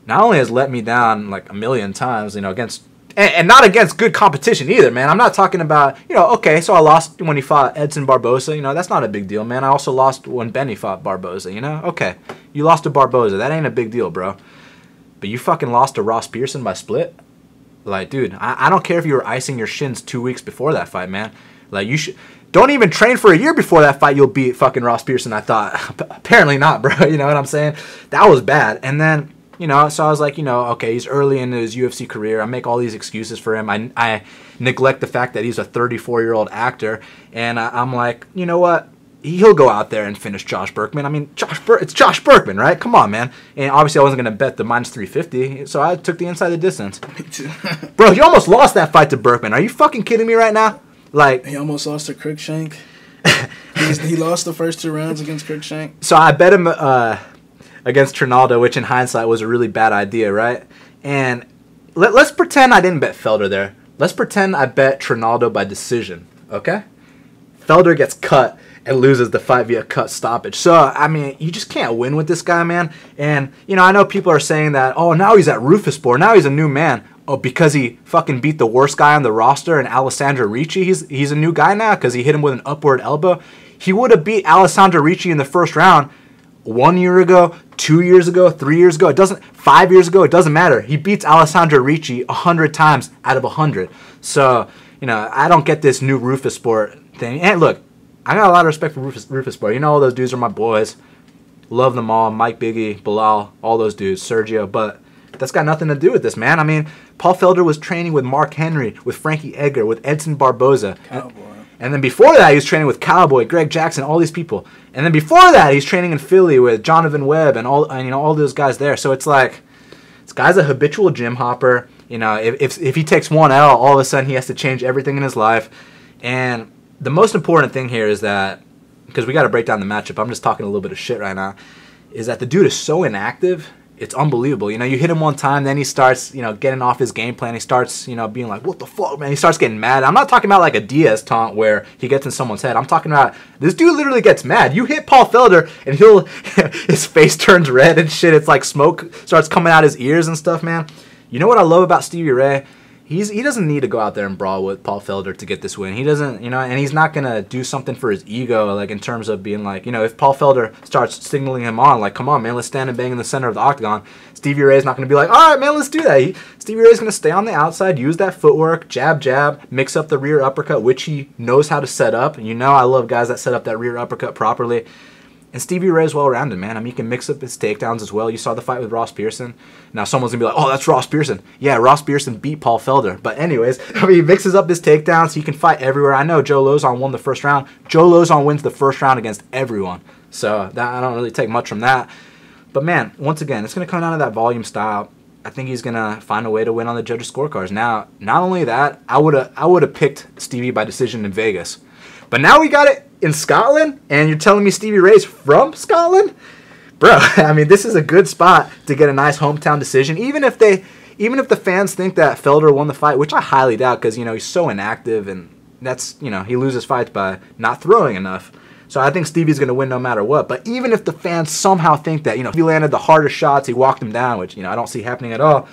A: not only has let me down like a million times, against, and not against good competition either, man. I'm not talking about, okay, so I lost when he fought Edson Barboza. That's not a big deal, man. I also lost when Benny fought Barboza, Okay, you lost to Barboza. That ain't a big deal, bro. But you fucking lost to Ross Pearson by split? Like, dude, I don't care if you were icing your shins 2 weeks before that fight, man. Like, you should... Don't even train for a year before that fight. You'll beat fucking Ross Pearson, I thought. Apparently not, bro. You know what I'm saying? That was bad. And then, so I was like, okay, he's early in his UFC career. I make all these excuses for him. I neglect the fact that he's a 34-year-old actor. And I'm like, you know what? He'll go out there and finish Josh Berkman. I mean, it's Josh Berkman, right? Come on, man. And obviously I wasn't going to bet the minus 350, so I took the inside the distance.
B: Me too.
A: Bro, he almost lost that fight to Berkman. Are you fucking kidding me right now? Like,
B: he almost lost to Cruikshank. He lost the first 2 rounds against Cruikshank.
A: So I bet him against Trinaldo, which in hindsight was a really bad idea, right? And let's pretend I didn't bet Felder there. Let's pretend I bet Trinaldo by decision, okay? Felder gets cut and loses the fight via cut stoppage. So, I mean, you just can't win with this guy, man. And, I know people are saying that, oh, now he's at Rufusspor. Now he's a new man. Oh, because he fucking beat the worst guy on the roster and Alessandro Ricci, he's a new guy now because he hit him with an upward elbow. He would have beat Alessandro Ricci in the first round 1 year ago, 2 years ago, 3 years ago. 5 years ago, it doesn't matter. He beats Alessandro Ricci 100 times out of 100. So, I don't get this new Rufusspor thing. And look, I got a lot of respect for Rufusspor. All those dudes are my boys. Love them all. Mike Biggie, Bilal, all those dudes, Sergio, but that's got nothing to do with this, man. I mean, Paul Felder was training with Mark Henry, with Frankie Edgar, with Edson Barboza.
B: Cowboy.
A: And then before that, he was training with Cowboy, Greg Jackson, all these people. And then before that, he's training in Philly with Jonathan Webb and all those guys there. So it's like, this guy's a habitual gym hopper. If he takes one L, all of a sudden he has to change everything in his life. And the most important thing here is that, because we got to break down the matchup, I'm just talking a little bit of shit right now, is that the dude is so inactive. It's unbelievable. You hit him one time, then he starts, getting off his game plan. He starts, being like, what the fuck, man? He starts getting mad. I'm not talking about like a Diaz taunt where he gets in someone's head. I'm talking about this dude literally gets mad. You hit Paul Felder and his face turns red and shit. It's like smoke starts coming out his ears and stuff, man. You know what I love about Stevie Ray? He doesn't need to go out there and brawl with Paul Felder to get this win. He doesn't, and he's not going to do something for his ego, like in terms of being like, if Paul Felder starts signaling him on, like, come on, man, let's stand and bang in the center of the octagon, Stevie Ray's not going to be like, all right, man, let's do that. Stevie Ray's going to stay on the outside, use that footwork, jab, jab, mix up the rear uppercut, which he knows how to set up. And I love guys that set up that rear uppercut properly. And Stevie Ray is well-rounded, man. I mean, he can mix up his takedowns as well. You saw the fight with Ross Pearson. Now someone's going to be like, oh, that's Ross Pearson. Yeah, Ross Pearson beat Paul Felder. But anyways, he mixes up his takedowns. He can fight everywhere. I know Joe Lozon won the first round. Joe Lozon wins the first round against everyone. So I don't really take much from that. But, man, once again, it's going to come down to that volume style. I think he's gonna find a way to win on the judges' scorecards. Now, not only that, I would have picked Stevie by decision in Vegas, but now we got it in Scotland, and you're telling me Stevie Ray's from Scotland, bro? I mean, this is a good spot to get a nice hometown decision, even if the fans think that Felder won the fight, which I highly doubt, because he's so inactive, and that's he loses fights by not throwing enough. So I think Stevie's going to win no matter what. But even if the fans somehow think that, he landed the hardest shots, he walked him down, which, I don't see happening at all,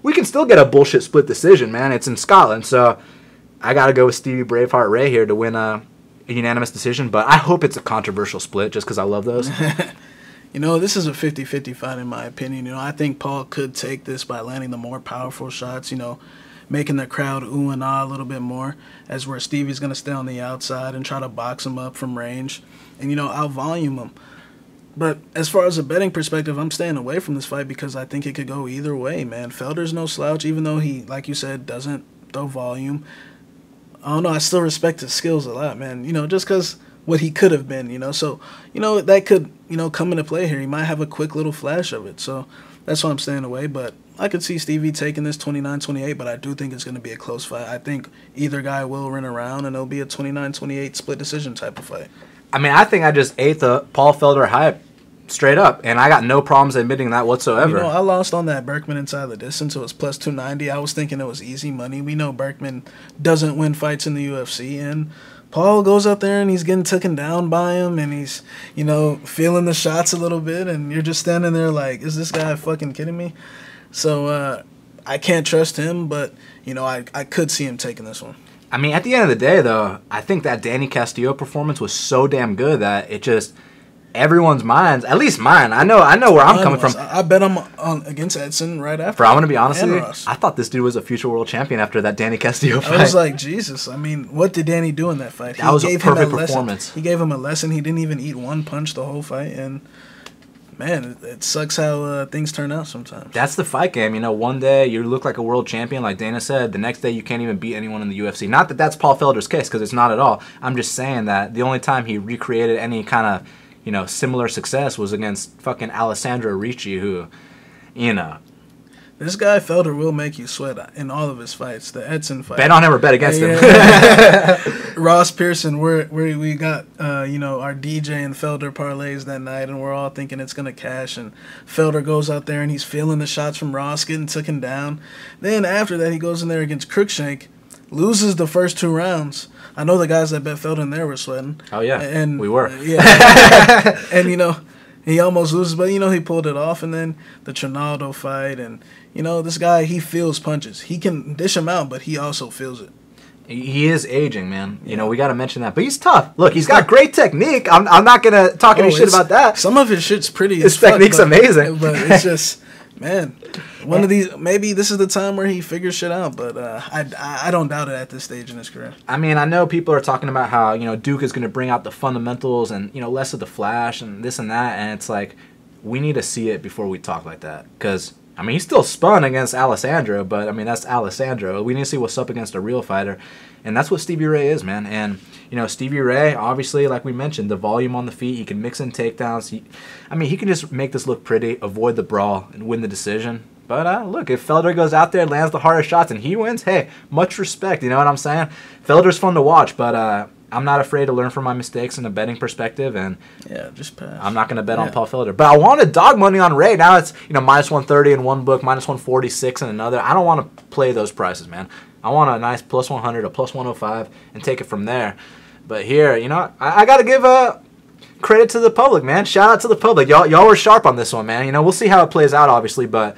A: we can still get a bullshit split decision, man. It's in Scotland. So I got to go with Stevie Braveheart Ray here to win a unanimous decision. But I hope it's a controversial split just because I love those.
B: This is a 50-50 fight in my opinion. I think Paul could take this by landing the more powerful shots, making the crowd ooh and ah a little bit more, as where Stevie's going to stay on the outside and try to box him up from range and, out-volume him. But as far as a betting perspective, I'm staying away from this fight because I think it could go either way, man. Felder's no slouch, even though he, like you said, doesn't throw volume. I don't know, I still respect his skills a lot, man, just because what he could have been, So, that could, come into play here. He might have a quick little flash of it, so that's why I'm staying away, but I could see Stevie taking this 29-28, but I do think it's going to be a close fight. I think either guy will run around, and it'll be a 29-28 split decision type of fight.
A: I mean, I think I just ate the Paul Felder hype straight up, and I got no problems admitting that whatsoever.
B: I lost on that Berkman inside the distance. It was plus 290. I was thinking it was easy money. We know Berkman doesn't win fights in the UFC, and Paul goes out there and he's getting taken down by him, and he's, feeling the shots a little bit, and you're just standing there like, is this guy fucking kidding me? So I can't trust him, but, I could see him taking this one.
A: I mean, at the end of the day, though, I think that Danny Castillo performance was so damn good that it just everyone's minds, at least mine. I know where I'm coming from.
B: I bet him on against Edson right after.
A: Bro, I'm gonna be honest with you. I thought this dude was a future world champion after that Danny Castillo fight.
B: I was like, Jesus. I mean, what did Danny do in that fight?
A: That was a perfect performance.
B: He gave him a lesson. He didn't even eat one punch the whole fight, and man, it sucks how things turn out sometimes.
A: That's the fight game. One day you look like a world champion, like Dana said. The next day you can't even beat anyone in the UFC. Not that that's Paul Felder's case, because it's not at all. I'm just saying that the only time he recreated any kind of similar success was against fucking Alexandre Ricci, who,
B: This guy Felder will make you sweat in all of his fights. The Edson fight.
A: Bet on him or bet against him.
B: Ross Pearson, where we got our DJ and Felder parlays that night, and we're all thinking it's gonna cash. And Felder goes out there and he's feeling the shots from Ross, getting taken down. Then after that, he goes in there against Cruikshank, loses the first 2 rounds. I know the guys that bet Felder in there were sweating.
A: Oh yeah,
B: and
A: we were.
B: Yeah, and he almost loses, but he pulled it off. And then the Trinaldo fight, and this guy, he feels punches. He can dish them out, but he also feels it.
A: He is aging, man. We got to mention that. But he's tough. Look, he's got great technique. I'm not gonna talk any shit about that.
B: Some of his shit's pretty.
A: His technique's amazing.
B: But it's just, man, one of these, maybe this is the time where he figures shit out. But I don't doubt it at this stage in his career.
A: I mean, I know people are talking about how Duke is gonna bring out the fundamentals and less of the flash and this and that, and it's like we need to see it before we talk like that, because I mean, he still spun against Alessandro, but I mean, that's Alessandro. We need to see what's up against a real fighter, and that's what Stevie Ray is, man. And Stevie Ray, obviously, like we mentioned, the volume on the feet, he can mix in takedowns. He can just make this look pretty, avoid the brawl, and win the decision. But look, if Felder goes out there, lands the hardest shots, and he wins, hey, much respect. You know what I'm saying? Felder's fun to watch, but I'm not afraid to learn from my mistakes in a betting perspective, and
B: yeah, just pass.
A: I'm not going to bet on Paul Felder. But I wanted dog money on Ray. Now it's minus 130 in one book, minus 146 in another. I don't want to play those prices, man. I want a nice plus 100, a plus 105, and take it from there. But here, I got to give credit to the public, man. Shout out to the public. Y'all were sharp on this one, man. We'll see how it plays out, obviously, but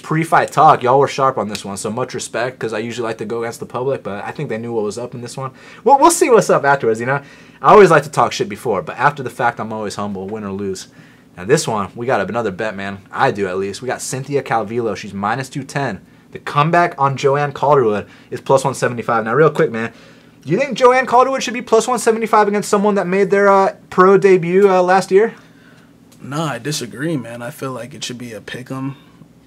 A: pre-fight talk, y'all were sharp on this one, so much respect, because I usually like to go against the public, but I think they knew what was up in this one. Well, we'll see what's up afterwards, I always like to talk shit before, but after the fact, I'm always humble, win or lose. Now, this one, we got another bet, man. I do, at least. We got Cynthia Calvillo. She's minus 210. The comeback on Joanne Calderwood is plus 175. Now, real quick, man, do you think Joanne Calderwood should be plus 175 against someone that made their pro debut last year?
B: No, I disagree, man. I feel like it should be a pick'em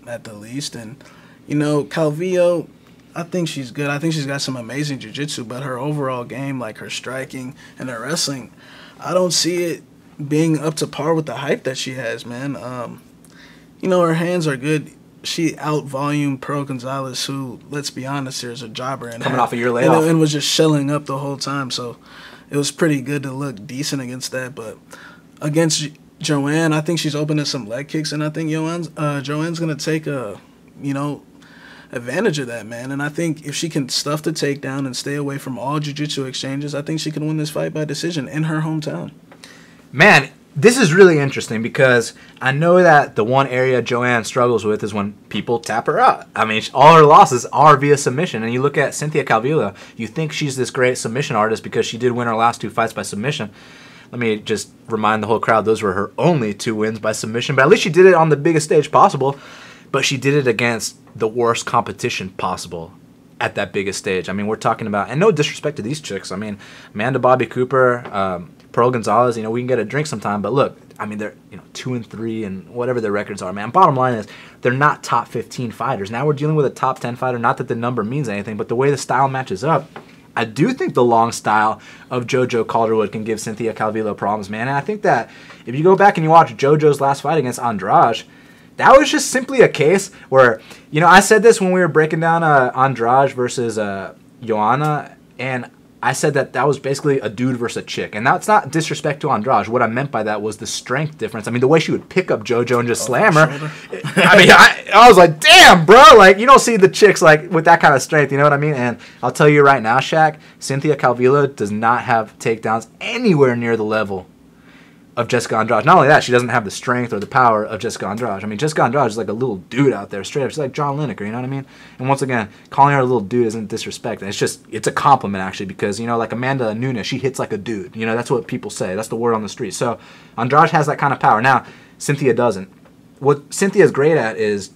B: at the least. And, Calvillo, I think she's good. I think she's got some amazing jiu-jitsu, but her overall game, like her striking and her wrestling, I don't see it being up to par with the hype that she has, man. Her hands are good. she out-volumed Pearl Gonzalez, who, let's be honest, here is a jobber. And
A: coming off a year layoff.
B: And was just shelling up the whole time. So it was pretty good to look decent against that. But against Joanne, I think she's open to some leg kicks, and I think Joanne's going to take advantage of that, man. And I think if she can stuff the takedown and stay away from all jiu-jitsu exchanges, I think she can win this fight by decision in her hometown.
A: Man, this is really interesting because I know that the one area Joanne struggles with is when people tap her out. I mean, all her losses are via submission. And you look at Cynthia Calvillo, you think she's this great submission artist because she did win her last 2 fights by submission. Let me just remind the whole crowd, those were her only 2 wins by submission. But at least she did it on the biggest stage possible. But she did it against the worst competition possible at that biggest stage. I mean, we're talking about, and no disrespect to these chicks. I mean, Amanda Bobby Cooper, Pearl Gonzalez, we can get a drink sometime. But look, I mean, they're 2-3 and whatever their records are, man. Bottom line is, they're not top 15 fighters. Now we're dealing with a top 10 fighter. Not that the number means anything, but the way the style matches up, I do think the long style of JoJo Calderwood can give Cynthia Calvillo problems, man. And I think that if you go back and you watch JoJo's last fight against Andrade, that was just simply a case where, I said this when we were breaking down Andrade versus Joanna, and I said that was basically a dude versus a chick. And that's not disrespect to Andrade. What I meant by that was the strength difference. I mean, the way she would pick up JoJo and just slam her. I mean, I was like, damn, bro. Like, you don't see the chicks like with that kind of strength. You know what I mean? And I'll tell you right now, Shaq, Cynthia Calvillo does not have takedowns anywhere near the level of Jessica Andrade. Not only that, she doesn't have the strength or the power of Jessica Andrade. I mean, Jessica Andrade is like a little dude out there, straight up. She's like John Lineker, you know what I mean? And once again, calling her a little dude isn't disrespect. It's a compliment, actually, because, like Amanda Nunes, she hits like a dude. That's what people say. That's the word on the street. So Andrade has that kind of power. Now, Cynthia doesn't. What Cynthia's great at is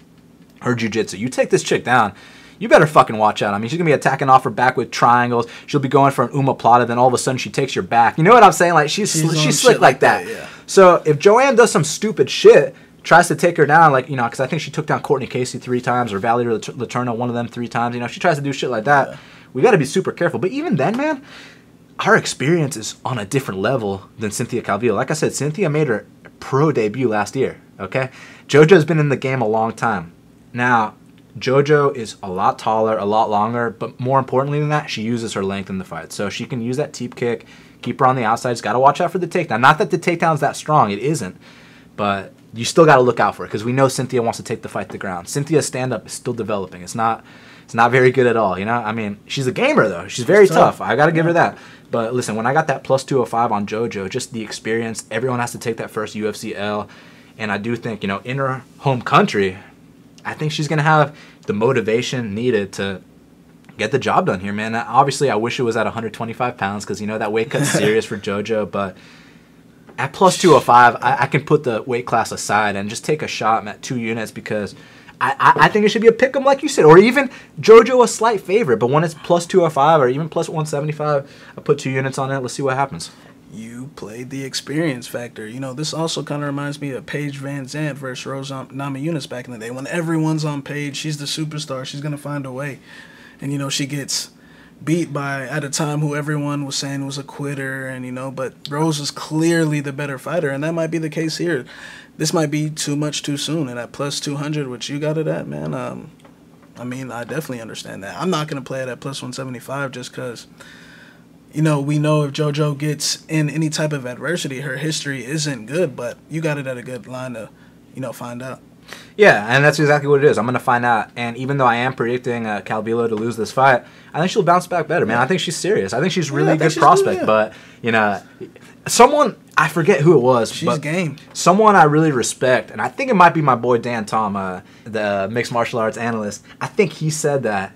A: her jiu-jitsu. You take this chick down, you better fucking watch out. I mean, she's going to be attacking off her back with triangles. She'll be going for an omoplata, then all of a sudden she takes your back. You know what I'm saying? Like, she's slick like that. Yeah. So if Joanne does some stupid shit, tries to take her down, like, because I think she took down Courtney Casey 3 times, or Valerie Letourneau, one of them 3 times. If she tries to do shit like that, we got to be super careful. But even then, man, her experience is on a different level than Cynthia Calvillo. Like I said, Cynthia made her pro debut last year, okay? JoJo's been in the game a long time. Now, JoJo is a lot taller, a lot longer, but more importantly than that, she uses her length in the fight. So she can use that teep kick, keep her on the outside. Just got to watch out for the takedown. Not that the takedown's that strong. It isn't. But you still got to look out for it because we know Cynthia wants to take the fight to the ground. Cynthia's stand-up is still developing. It's not very good at all, I mean, she's a gamer, though. She's very tough. I got to give her that. But listen, when I got that plus 205 on JoJo, just the experience, everyone has to take that first UFC L. And I do think, in her home country, I think she's going to have the motivation needed to get the job done here, man. Obviously, I wish it was at 125 pounds because, that weight cut's serious for JoJo. But at plus 205, I can put the weight class aside and just take a shot at 2 units because I think it should be a pick 'em like you said. Or even JoJo a slight favorite. But when it's plus 205 or even plus 175, I put 2 units on it. Let's see what happens.
B: You played the experience factor. This also kind of reminds me of Paige Van Zandt versus Rose Namajunas back in the day. When everyone's on Paige, she's the superstar. She's going to find a way. And, she gets beat by, at a time, who everyone was saying was a quitter. And, but Rose is clearly the better fighter. And that might be the case here. This might be too much too soon. And at plus 200, which you got it at, man, I mean, I definitely understand that. I'm not going to play it at plus 175 just because... we know if JoJo gets in any type of adversity, her history isn't good, but you got it at a good line to, find out.
A: Yeah, and that's exactly what it is. I'm going to find out. And even though I am predicting Calvillo to lose this fight, I think she'll bounce back better, man. I think she's serious. I think she's really good prospect. Good, But, someone, I forget who it was.
B: She's game.
A: Someone I really respect, and I think it might be my boy Dan Tom, the mixed martial arts analyst. I think he said that,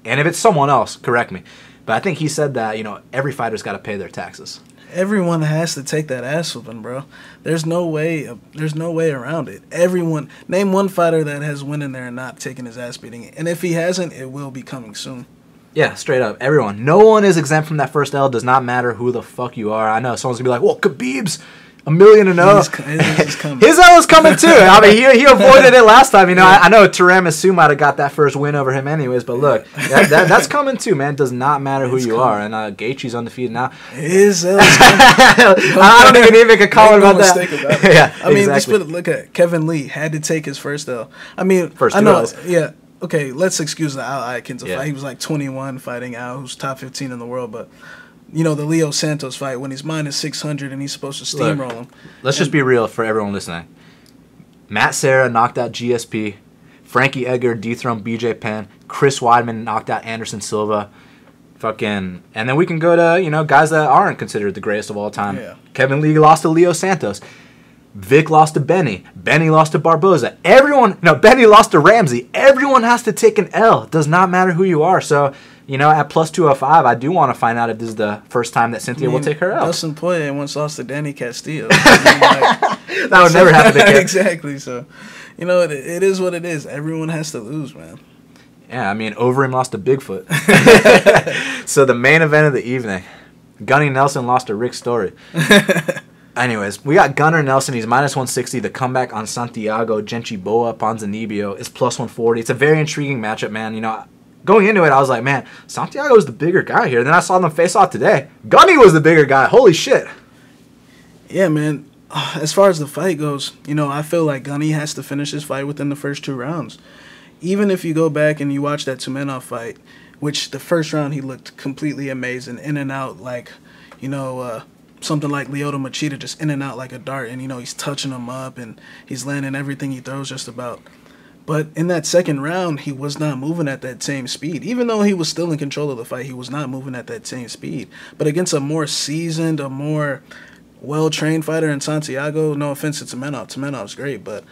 A: and if it's someone else, correct me. But I think he said that, every fighter's got to pay their taxes.
B: Everyone has to take that ass whooping, bro. There's no way around it. Everyone, name one fighter that has went in there and not taken his ass beating. And if he hasn't, it will be coming soon.
A: Yeah, straight up. Everyone. No one is exempt from that first L. Does not matter who the fuck you are. I know someone's going to be like, well, Khabib's 1 million and 0. His L is coming too. I mean, he avoided it last time. You know, I know Tiramisu might have got that first win over him anyways, but look, that's coming too, man. It does not matter who you are. And Gaethje's undefeated now.
B: His L is coming.
A: I don't even make a comment about that.
B: Yeah, I mean, exactly. Look at Kevin Lee had to take his first L. I mean,
A: I know.
B: Yeah. Okay, let's excuse the Al Atkins fight. He was like 21 fighting Al, who's top 15 in the world, but. You know, the Leo Santos fight when he's minus 600 and he's supposed to steamroll him.
A: Let's just be real for everyone listening. Matt Serra knocked out GSP. Frankie Edgar dethroned BJ Penn. Chris Weidman knocked out Anderson Silva. And then we can go to, you know, guys that aren't considered the greatest of all time.
B: Yeah.
A: Kevin Lee lost to Leo Santos. Vic lost to Benny. Benny lost to Barboza. Benny lost to Ramsey. Everyone has to take an L. It does not matter who you are. So, you know, at plus 205, I do want to find out if this is the first time that Cynthia will take her L.
B: Dustin Poirier once lost to Danny Castillo.
A: That would never happen again.
B: Exactly. So, you know, it is what it is. Everyone has to lose, man.
A: Yeah, I mean, Overeem lost to Bigfoot. So the main event of the evening, Gunny Nelson lost to Rick Story. Anyways, we got Gunnar Nelson. He's minus 160. The comeback on Santiago, Genchiboa, Ponzinibbio is plus 140. It's a very intriguing matchup, man. You know, going into it, I was like, man, Santiago is the bigger guy here. Then I saw them face off today. Gunny was the bigger guy. Holy shit.
B: Yeah, man. As far as the fight goes, you know, I feel like Gunny has to finish his fight within the first 2 rounds. Even if you go back and you watch that Tumenov fight, which the first round he looked completely amazing, in and out like, you know, something like Lyoto Machida, just in and out like a dart, and you know he's touching him up and he's landing everything he throws just about. But in that second round, he was not moving at that same speed. Even though he was still in control of the fight, he was not moving at that same speed. But against a more seasoned, a more well-trained fighter in Santiago, no offense to Tumenov, Tumenov's great, but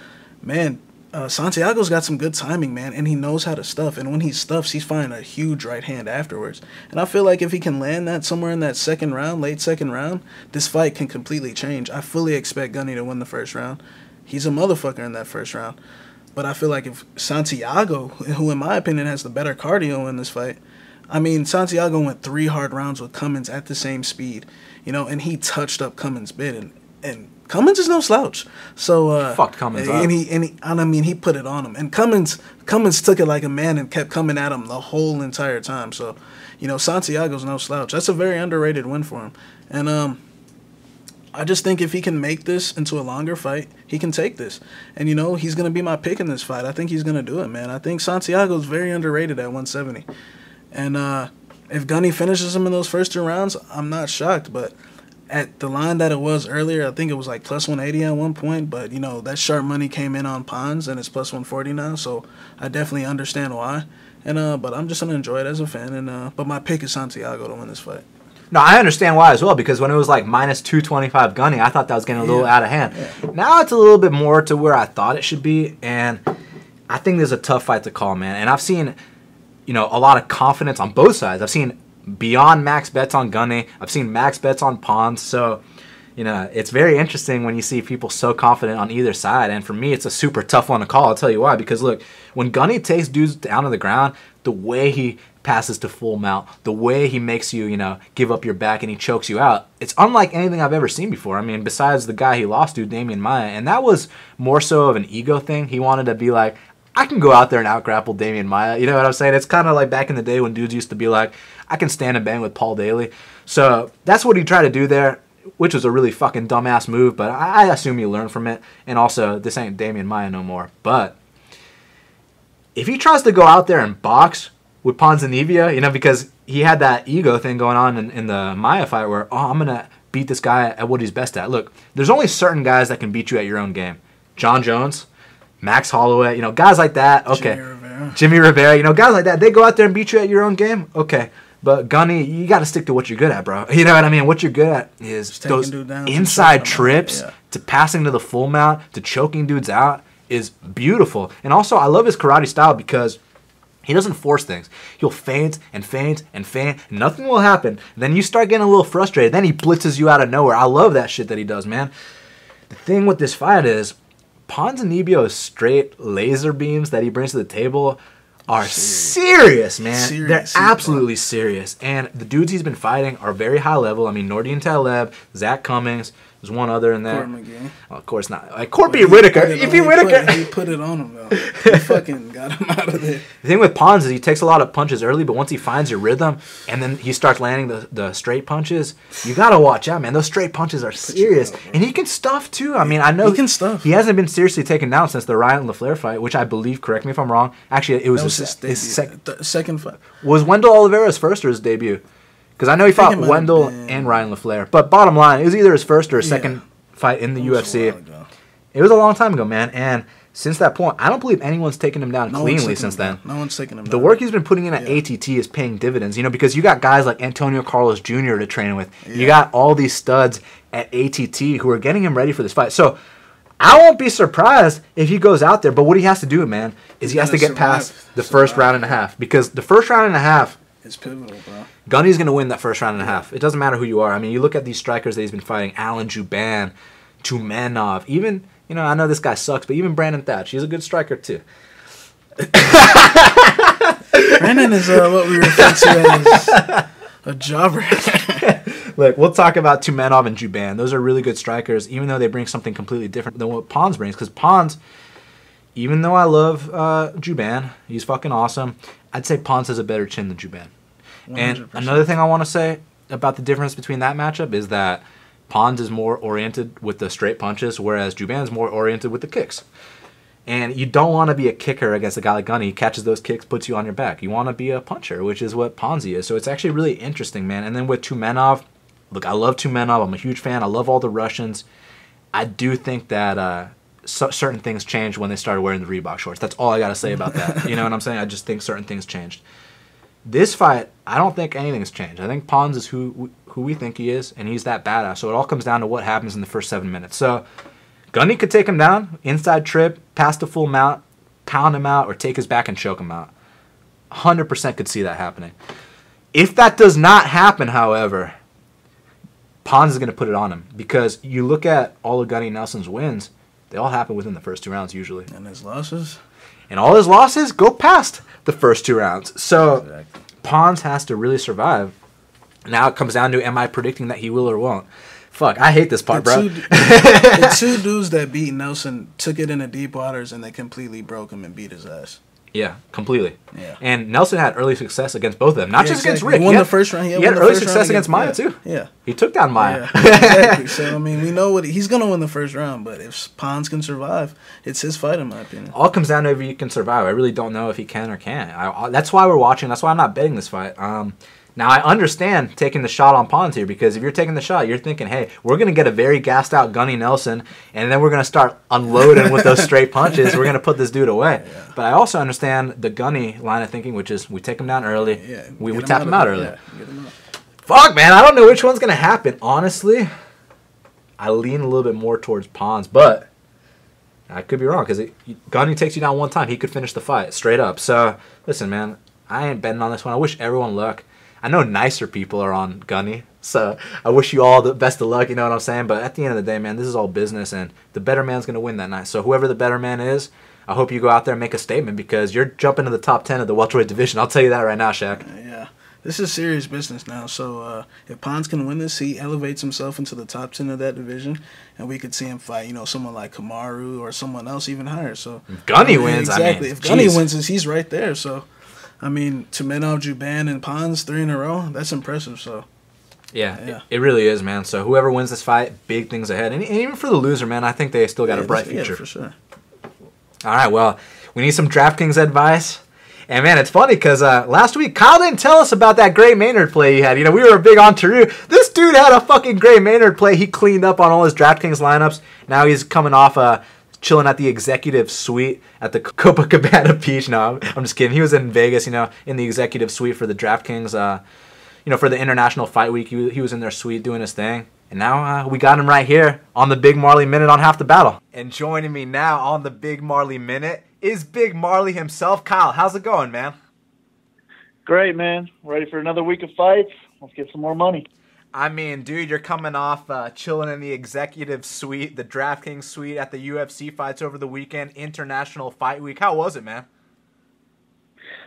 B: man, Santiago's got some good timing, man, and he knows how to stuff. And when he stuffs, he's finding a huge right hand afterwards. And I feel like if he can land that somewhere in that second round, late second round, this fight can completely change. I fully expect Gunny to win the first round. He's a motherfucker in that first round. But I feel like if Santiago, who in my opinion has the better cardio in this fight, I mean, Santiago went 3 hard rounds with Cummins at the same speed, you know, and he touched up Cummins' bid, and Cummins is no slouch. So
A: fucked Cummins up.
B: And he put it on him. And Cummins took it like a man and kept coming at him the whole entire time. So, you know, Santiago's no slouch. That's a very underrated win for him. And I just think if he can make this into a longer fight, he can take this. And, you know, he's going to be my pick in this fight. I think he's going to do it, man. I think Santiago's very underrated at 170. And if Gunny finishes him in those first 2 rounds, I'm not shocked. But at the line that it was earlier, I think it was like plus 180 at one point. But, you know, that sharp money came in on Pons, and it's plus 140 now. So I definitely understand why. And but I'm just going to enjoy it as a fan. And but my pick is Santiago to win this fight.
A: No, I understand why as well, because when it was like minus 225 Gunny, I thought that was getting a little out of hand. Yeah. Now it's a little bit more to where I thought it should be, and I think there's a tough fight to call, man. And I've seen, you know, a lot of confidence on both sides. I've seen beyond max bets on Gunny. I've seen max bets on Pons. So, you know, it's very interesting when you see people so confident on either side. And for me, it's a super tough one to call. I'll tell you why. Because, look, when Gunny takes dudes down to the ground, the way he passes to full mount, the way he makes you, you know, give up your back and he chokes you out, it's unlike anything I've ever seen before. I mean, besides the guy he lost to, Damian Maia. And that was more so of an ego thing. He wanted to be like, I can go out there and out-grapple Damian Maia. You know what I'm saying? It's kind of like back in the day when dudes used to be like, I can stand and bang with Paul Daly. So that's what he tried to do there, which was a really fucking dumbass move, but I assume he learned from it. And also, this ain't Damian Maia no more. But if he tries to go out there and box with Ponzinibbio, you know, because he had that ego thing going on in the Maia fight where, oh, I'm going to beat this guy at what he's best at. Look, there's only certain guys that can beat you at your own game. John Jones, Max Holloway, you know, guys like that, okay. Jimmy Rivera, you know, guys like that, they go out there and beat you at your own game, okay. But Gunny, you got to stick to what you're good at, bro. You know what I mean? What you're good at is those inside trips to passing to the full mount, to choking dudes out is beautiful. And also, I love his karate style because he doesn't force things. He'll feint and feint and feint. Nothing will happen. Then you start getting a little frustrated. Then he blitzes you out of nowhere. I love that shit that he does, man. The thing with this fight is Ponzinibbio's straight laser beams that he brings to the table are serious, man. They're absolutely serious. And the dudes he's been fighting are very high level. I mean, Nordine Taleb, Zach Cummings, There's one other in there.
B: Court McGee.
A: Oh, of course not. Like Court beat Whitaker.
B: He put it on him, though. He fucking got him out of there.
A: The thing with Pons is he takes a lot of punches early, but once he finds your rhythm and then he starts landing the straight punches, you got to watch out, man. Those straight punches are serious. And he can stuff, too. I mean, I know
B: he can stuff.
A: He hasn't been seriously taken down since the Ryan LaFleur fight, which I believe, correct me if I'm wrong. Actually, it was his
B: second fight.
A: Was Wendell Oliveira's first or his debut? Because I know he fought Wendell and Ryan LaFleur. But bottom line, it was either his first or his second fight in the UFC. It was a long time ago, man. And since that point, I don't believe anyone's taken him down cleanly since then.
B: No one's taken him down.
A: The work he's been putting in at ATT is paying dividends, because you got guys like Antonio Carlos Jr. to train with. Yeah. You got all these studs at ATT who are getting him ready for this fight. So I won't be surprised if he goes out there. But what he has to do, man, is he has to get past the first round and a half. Because the first round and a half,
B: it's pivotal, bro.
A: Gunny's going to win that first round and a half. It doesn't matter who you are. I mean, you look at these strikers that he's been fighting, Alan Juban, Tumenov, even, I know this guy sucks, but even Brandon Thatch, he's a good striker too.
B: Brandon is what we refer to as a jobber.
A: Look, we'll talk about Tumenov and Juban. Those are really good strikers, even though they bring something completely different than what Pons brings. Because Pons, even though I love Juban, he's fucking awesome, I'd say Pons has a better chin than Juban. 100%. And another thing I want to say about the difference between that matchup is that Pons is more oriented with the straight punches, whereas Juban's more oriented with the kicks. And you don't want to be a kicker against a guy like Gunny. He catches those kicks, puts you on your back. You want to be a puncher, which is what Ponzi is. So it's actually really interesting, man. And then with Tumenov, look, I love Tumenov. I'm a huge fan. I love all the Russians. I do think that certain things changed when they started wearing the Reebok shorts. That's all I got to say about that. You know what I'm saying? I just think certain things changed. This fight, I don't think anything's changed. I think Pons is who we think he is, and he's that badass. So it all comes down to what happens in the first 7 minutes. So Gunny could take him down, inside trip, pass the full mount, pound him out, or take his back and choke him out. 100% could see that happening. If that does not happen, however, Pons is going to put it on him. Because you look at all of Gunny Nelson's wins, they all happen within the first 2 rounds usually.
B: And his losses?
A: And all his losses go past the first 2 rounds. So Pons has to really survive. Now it comes down to, am I predicting that he will or won't? Fuck, I hate this part, bro.
B: The two dudes that beat Nelson took it into deep waters and they completely broke him and beat his ass.
A: Yeah, completely.
B: Yeah.
A: And Nelson had early success against both of them. Not just against Rick.
B: He won the first round.
A: He had early success against Maya, too.
B: Yeah.
A: He took down Maya.
B: Yeah, exactly. So, I mean, we know he's going to win the first round, but if Pons can survive, it's his fight, in my opinion.
A: All comes down to if he can survive. I really don't know if he can or can't. That's why we're watching. That's why I'm not betting this fight. Now, I understand taking the shot on Pons here, because if you're taking the shot, you're thinking, hey, we're going to get a very gassed-out Gunny Nelson, and then we're going to start unloading with those straight punches. We're going to put this dude away. Yeah. But I also understand the Gunny line of thinking, which is we take him down early, we tap him out early. Yeah, get him out. Fuck, man, I don't know which one's going to happen. Honestly, I lean a little bit more towards Pons, but I could be wrong, because Gunny takes you down one time. He could finish the fight straight up. So, listen, man, I ain't betting on this one. I wish everyone luck. I know nicer people are on Gunny, so I wish you all the best of luck, you know what I'm saying? But at the end of the day, man, this is all business, and the better man's going to win that night. So whoever the better man is, I hope you go out there and make a statement, because you're jumping to the top 10 of the welterweight division. I'll tell you that right now, Shaq.
B: Yeah, this is serious business now. So if Pons can win this, he elevates himself into the top 10 of that division, and we could see him fight, someone like Kamaru or someone else even higher. So
A: if Gunny wins,
B: exactly. If Gunny wins this, he's right there. So. I mean, Tumenov, Juban, and Pons 3 in a row, that's impressive. So,
A: yeah. It really is, man. So whoever wins this fight, big things ahead. And even for the loser, man, I think they still got a bright future.
B: Yeah, for sure.
A: All right, well, we need some DraftKings advice. And, man, it's funny because last week, Kyle didn't tell us about that Gray Maynard play he had. We were big on Taru. This dude had a fucking Gray Maynard play. He cleaned up on all his DraftKings lineups. Now he's coming off chilling at the executive suite at the Copacabana Beach. No, I'm just kidding. He was in Vegas, in the executive suite for the DraftKings, for the International Fight Week. He was in their suite doing his thing. And now we got him right here on the Big Marley Minute on Half the Battle. And joining me now on the Big Marley Minute is Big Marley himself. Kyle, how's it going, man?
C: Great, man. Ready for another week of fights? Let's get some more money.
A: I mean, dude, you're coming off chilling in the executive suite, the DraftKings suite at the UFC fights over the weekend, International Fight Week. How was it, man?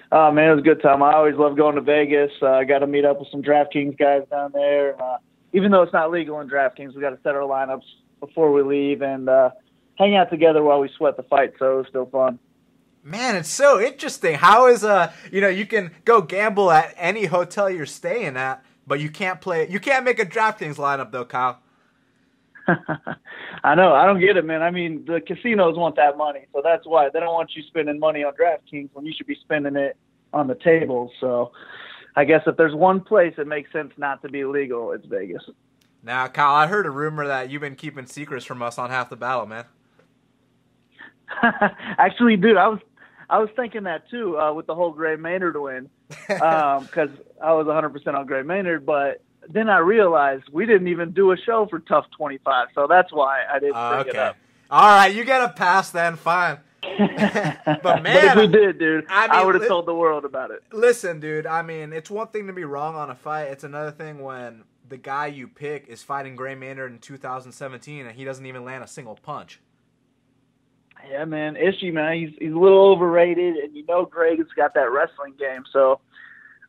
C: Man, it was a good time. I always love going to Vegas. I got to meet up with some DraftKings guys down there. even though it's not legal in DraftKings, we got to set our lineups before we leave and hang out together while we sweat the fight. So it was still fun.
A: Man, it's so interesting. How is you can go gamble at any hotel you're staying at, but you can't make a DraftKings lineup though, Kyle.
C: I know. I don't get it, man. I mean, the casinos want that money, so that's why they don't want you spending money on DraftKings when you should be spending it on the tables. So I guess if there's one place it makes sense not to be legal, it's Vegas.
A: Now, Kyle, I heard a rumor that you've been keeping secrets from us on Half the Battle, man.
C: Actually, dude, I was thinking that too with the whole Gray Maynard win because I was 100% on Gray Maynard, but then I realized we didn't even do a show for Tough 25, so that's why I didn't bring it up.
A: All right, you get a pass then, fine. But man,
C: but if we did, dude, I would have told the world about it.
A: Listen, dude, I mean, it's one thing to be wrong on a fight. It's another thing when the guy you pick is fighting Gray Maynard in 2017 and he doesn't even land a single punch.
C: Yeah, man, Ishii, man, he's a little overrated, and Greg's got that wrestling game, so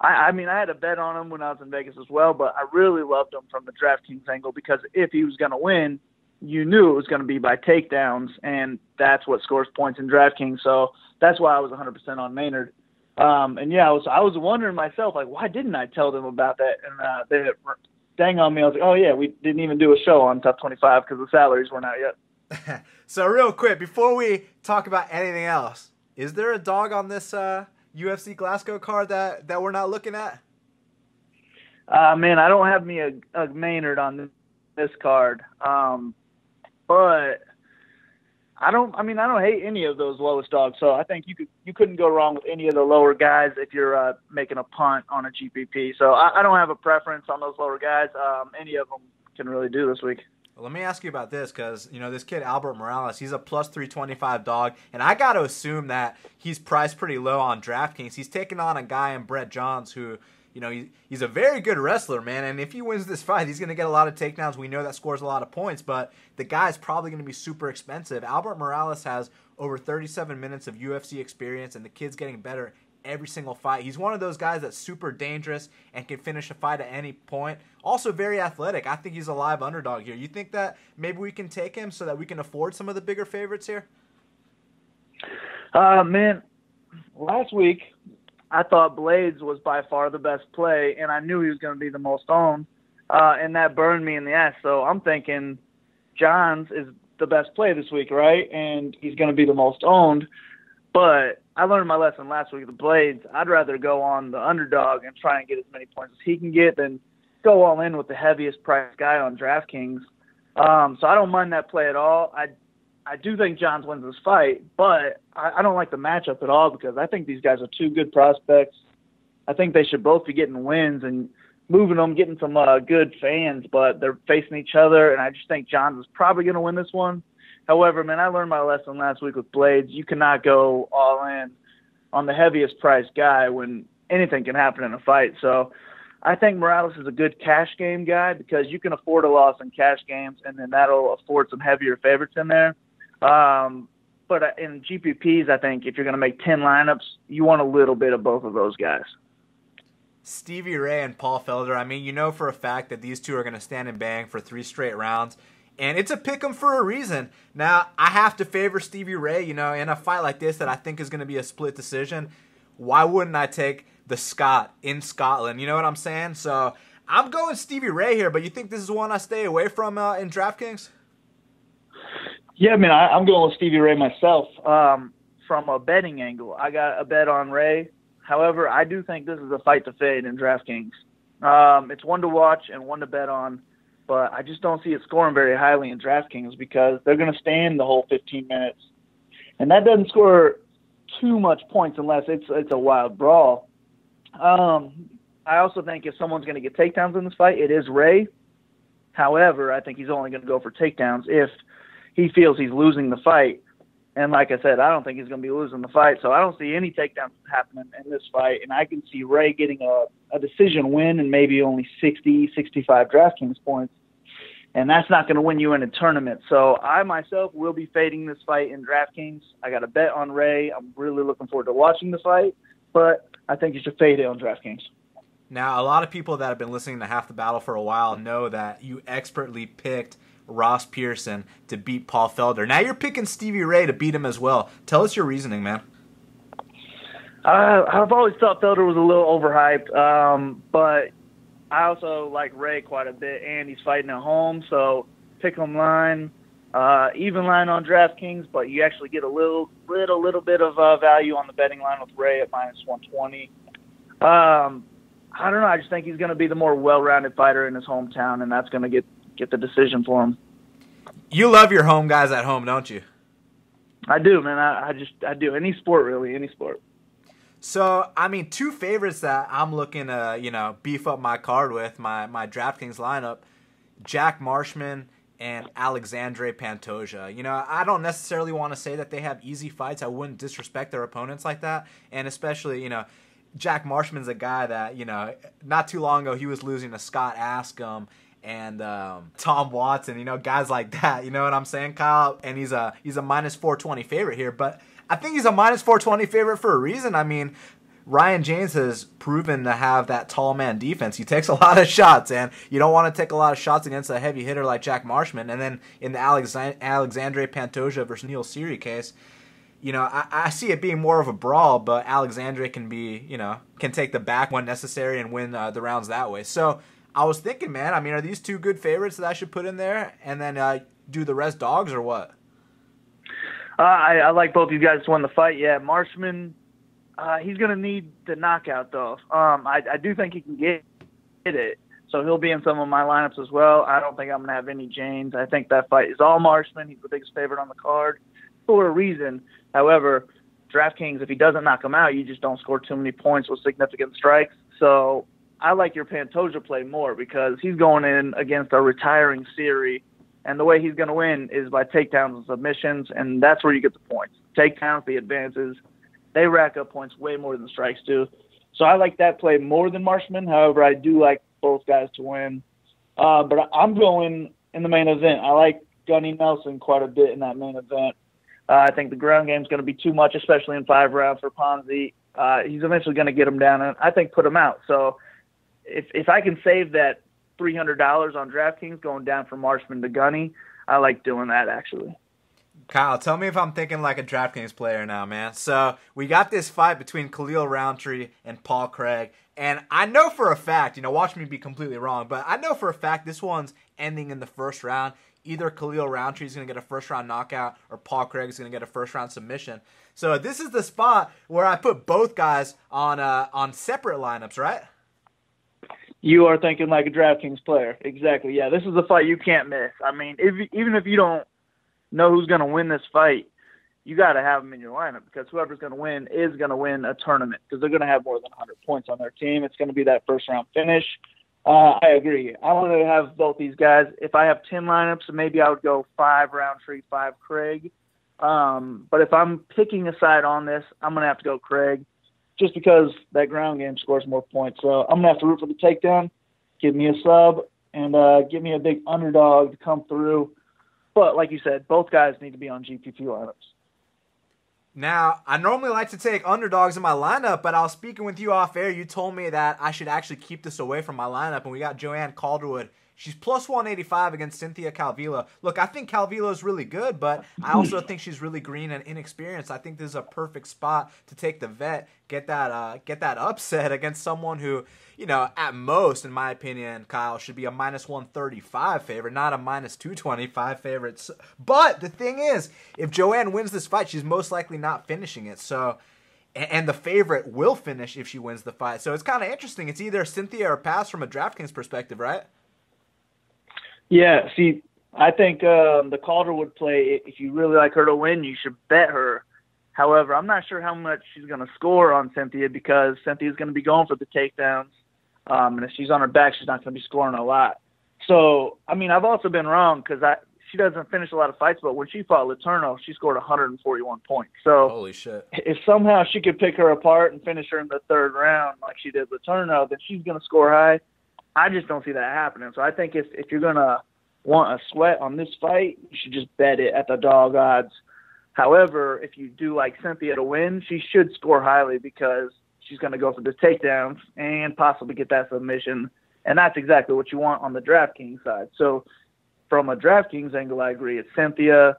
C: I mean, I had a bet on him when I was in Vegas as well, but I really loved him from the DraftKings angle because if he was going to win, you knew it was going to be by takedowns, and that's what scores points in DraftKings. So that's why I was 100% on Maynard. And yeah, I was wondering myself, like, why didn't I tell them about that? And they dang on me. I was like, oh yeah, we didn't even do a show on Top 25 because the salaries weren't out yet.
A: So real quick, before we talk about anything else, is there a dog on this UFC Glasgow card that we're not looking at?
C: Man, I don't have me a Maynard on this card. But I don't hate any of those lowest dogs. So I think you couldn't go wrong with any of the lower guys if you're making a punt on a GPP. So I don't have a preference on those lower guys. Any of them can really do this week.
A: Well, let me ask you about this because, this kid, Albert Morales, he's a plus 325 dog, and I got to assume that he's priced pretty low on DraftKings. He's taking on a guy in Brett Johns who, he's a very good wrestler, man, and if he wins this fight, he's going to get a lot of takedowns. We know that scores a lot of points, but the guy's probably going to be super expensive. Albert Morales has over 37 minutes of UFC experience, and the kid's getting better every single fight. He's one of those guys that's super dangerous and can finish a fight at any point. Also very athletic. I think he's a live underdog here. You think that maybe we can take him so that we can afford some of the bigger favorites here?
C: Man, last week I thought Blades was by far the best play, and I knew he was going to be the most owned, and that burned me in the ass. So I'm thinking Johns is the best play this week, right? And he's going to be the most owned. But I learned my lesson last week with the Blades. I'd rather go on the underdog and try and get as many points as he can get than go all in with the heaviest priced guy on DraftKings. So I don't mind that play at all. I do think Johns wins this fight, but I don't like the matchup at all because I think these guys are two good prospects. I think they should both be getting wins and moving them, getting some good fans, but they're facing each other, and I just think Johns is probably going to win this one. However, man, I learned my lesson last week with Blades. You cannot go all in on the heaviest priced guy when anything can happen in a fight. So I think Morales is a good cash game guy because you can afford a loss in cash games, and then that'll afford some heavier favorites in there. But in GPPs, I think if you're going to make 10 lineups, you want a little bit of both of those guys.
A: Stevie Ray and Paul Felder, I mean, for a fact that these two are going to stand and bang for 3 straight rounds. And it's a pick 'em for a reason. Now, I have to favor Stevie Ray, in a fight like this that I think is going to be a split decision. Why wouldn't I take the Scot in Scotland? You know what I'm saying? So I'm going Stevie Ray here, but you think this is one I stay away from in DraftKings?
C: Yeah, man, I'm going with Stevie Ray myself. From a betting angle, I got a bet on Ray. However, I do think this is a fight to fade in DraftKings. It's one to watch and one to bet on. But I just don't see it scoring very highly in DraftKings because they're going to stand the whole 15 minutes. And that doesn't score too much points unless it's a wild brawl. I also think if someone's going to get takedowns in this fight, it is Ray. However, I think he's only going to go for takedowns if he feels he's losing the fight. And like I said, I don't think he's going to be losing the fight. So I don't see any takedowns happening in this fight. And I can see Ray getting a decision win and maybe only 60, 65 DraftKings points. And that's not going to win you in a tournament. So I myself will be fading this fight in DraftKings. I got a bet on Ray. I'm really looking forward to watching the fight. But I think you should fade it on DraftKings.
A: Now, a lot of people that have been listening to Half the Battle for a while know that you expertly picked Ross Pearson to beat Paul Felder. Now you're picking Stevie Ray to beat him as well. Tell us your reasoning, man.
C: I've always thought Felder was a little overhyped, but I also like Ray quite a bit, and he's fighting at home, so pick 'em line, even line on DraftKings, but you actually get a little bit of value on the betting line with Ray at -120. I don't know. I just think he's going to be the more well-rounded fighter in his hometown, and that's going to get the decision for him.
A: You love your home guys at home, don't you?
C: I do, man. I do. Any sport, really. Any sport.
A: So, I mean, two favorites that I'm looking to, beef up my card with, my DraftKings lineup, Jack Marshman and Alexandre Pantoja. I don't necessarily want to say that they have easy fights. I wouldn't disrespect their opponents like that. And especially, Jack Marshman's a guy that, not too long ago he was losing to Scott Askham and Tom Watson, guys like that. You know what I'm saying, Kyle? And he's a -420 favorite here, but I think he's a -420 favorite for a reason. I mean, Ryan James has proven to have that tall man defense. He takes a lot of shots, and you don't want to take a lot of shots against a heavy hitter like Jack Marshman. And then in the Alexandre Pantoja versus Neil Seery case, I see it being more of a brawl, but Alexandre can can take the back when necessary and win the rounds that way. So I was thinking, man, I mean, are these two good favorites that I should put in there and then do the rest dogs or what?
C: I like both you guys to win the fight. Yeah, Marshman, he's going to need the knockout, though. I do think he can get it, so he'll be in some of my lineups as well. I don't think I'm going to have any James. I think that fight is all Marshman. He's the biggest favorite on the card for a reason. However, DraftKings, if he doesn't knock him out, you just don't score too many points with significant strikes. So I like your Pantoja play more because he's going in against a retiring Seery, and the way he's going to win is by takedowns and submissions, and that's where you get the points. Takedowns, the advances, they rack up points way more than strikes do. So I like that play more than Marshman. However, I do like both guys to win. But I'm going in the main event. I like Gunny Nelson quite a bit in that main event. I think the ground game is going to be too much, especially in 5 rounds for Ponzi. He's eventually going to get him down and I think put him out. So if I can save that $300 on DraftKings going down from Marshman to Gunny, I like doing that actually.
A: Kyle, tell me if I'm thinking like a DraftKings player now, man. So we got this fight between Khalil Rountree and Paul Craig. And I know for a fact, watch me be completely wrong, but I know for a fact this one's ending in the first round. Either Khalil Rountree is going to get a first-round knockout or Paul Craig is going to get a first-round submission. So this is the spot where I put both guys on separate lineups, right?
C: You are thinking like a DraftKings player. Exactly, yeah. This is a fight you can't miss. I mean, even if you don't know who's going to win this fight, you got to have them in your lineup because whoever's going to win is going to win a tournament because they're going to have more than 100 points on their team. It's going to be that first-round finish. I agree. I want to have both these guys. If I have 10 lineups, maybe I would go 5 Rountree, 5 Craig. But if I'm picking a side on this, I'm going to have to go Craig just because that ground game scores more points. So I'm going to have to root for the takedown, give me a sub, and give me a big underdog to come through. But like you said, both guys need to be on GPP lineups.
A: Now, I normally like to take underdogs in my lineup, but I was speaking with you off air. You told me that I should actually keep this away from my lineup, and we got Joanne Calderwood. She's plus 185 against Cynthia Calvillo. Look, I think Calvillo is really good, but I also think she's really green and inexperienced. I think this is a perfect spot to take the vet, get that upset against someone who, at most, in my opinion, Kyle, should be a -135 favorite, not a -225 favorite. But the thing is, if Joanne wins this fight, she's most likely not finishing it. So, and the favorite will finish if she wins the fight. So it's kind of interesting. It's either Cynthia or pass from a DraftKings perspective, right?
C: Yeah, see, I think the Calderwood play, if you really like her to win, you should bet her. However, I'm not sure how much she's going to score on Cynthia because Cynthia's going to be going for the takedowns. And if she's on her back, she's not going to be scoring a lot. So, I mean, I've also been wrong because she doesn't finish a lot of fights, but when she fought Letourneau, she scored 141 points. So,
A: holy shit.
C: If somehow she could pick her apart and finish her in the 3rd round like she did Letourneau, then she's going to score high. I just don't see that happening. So I think if you're going to want a sweat on this fight, you should just bet it at the dog odds. However, if you do like Cynthia to win, she should score highly because she's going to go for the takedowns and possibly get that submission. And that's exactly what you want on the DraftKings side. So from a DraftKings angle, I agree. It's Cynthia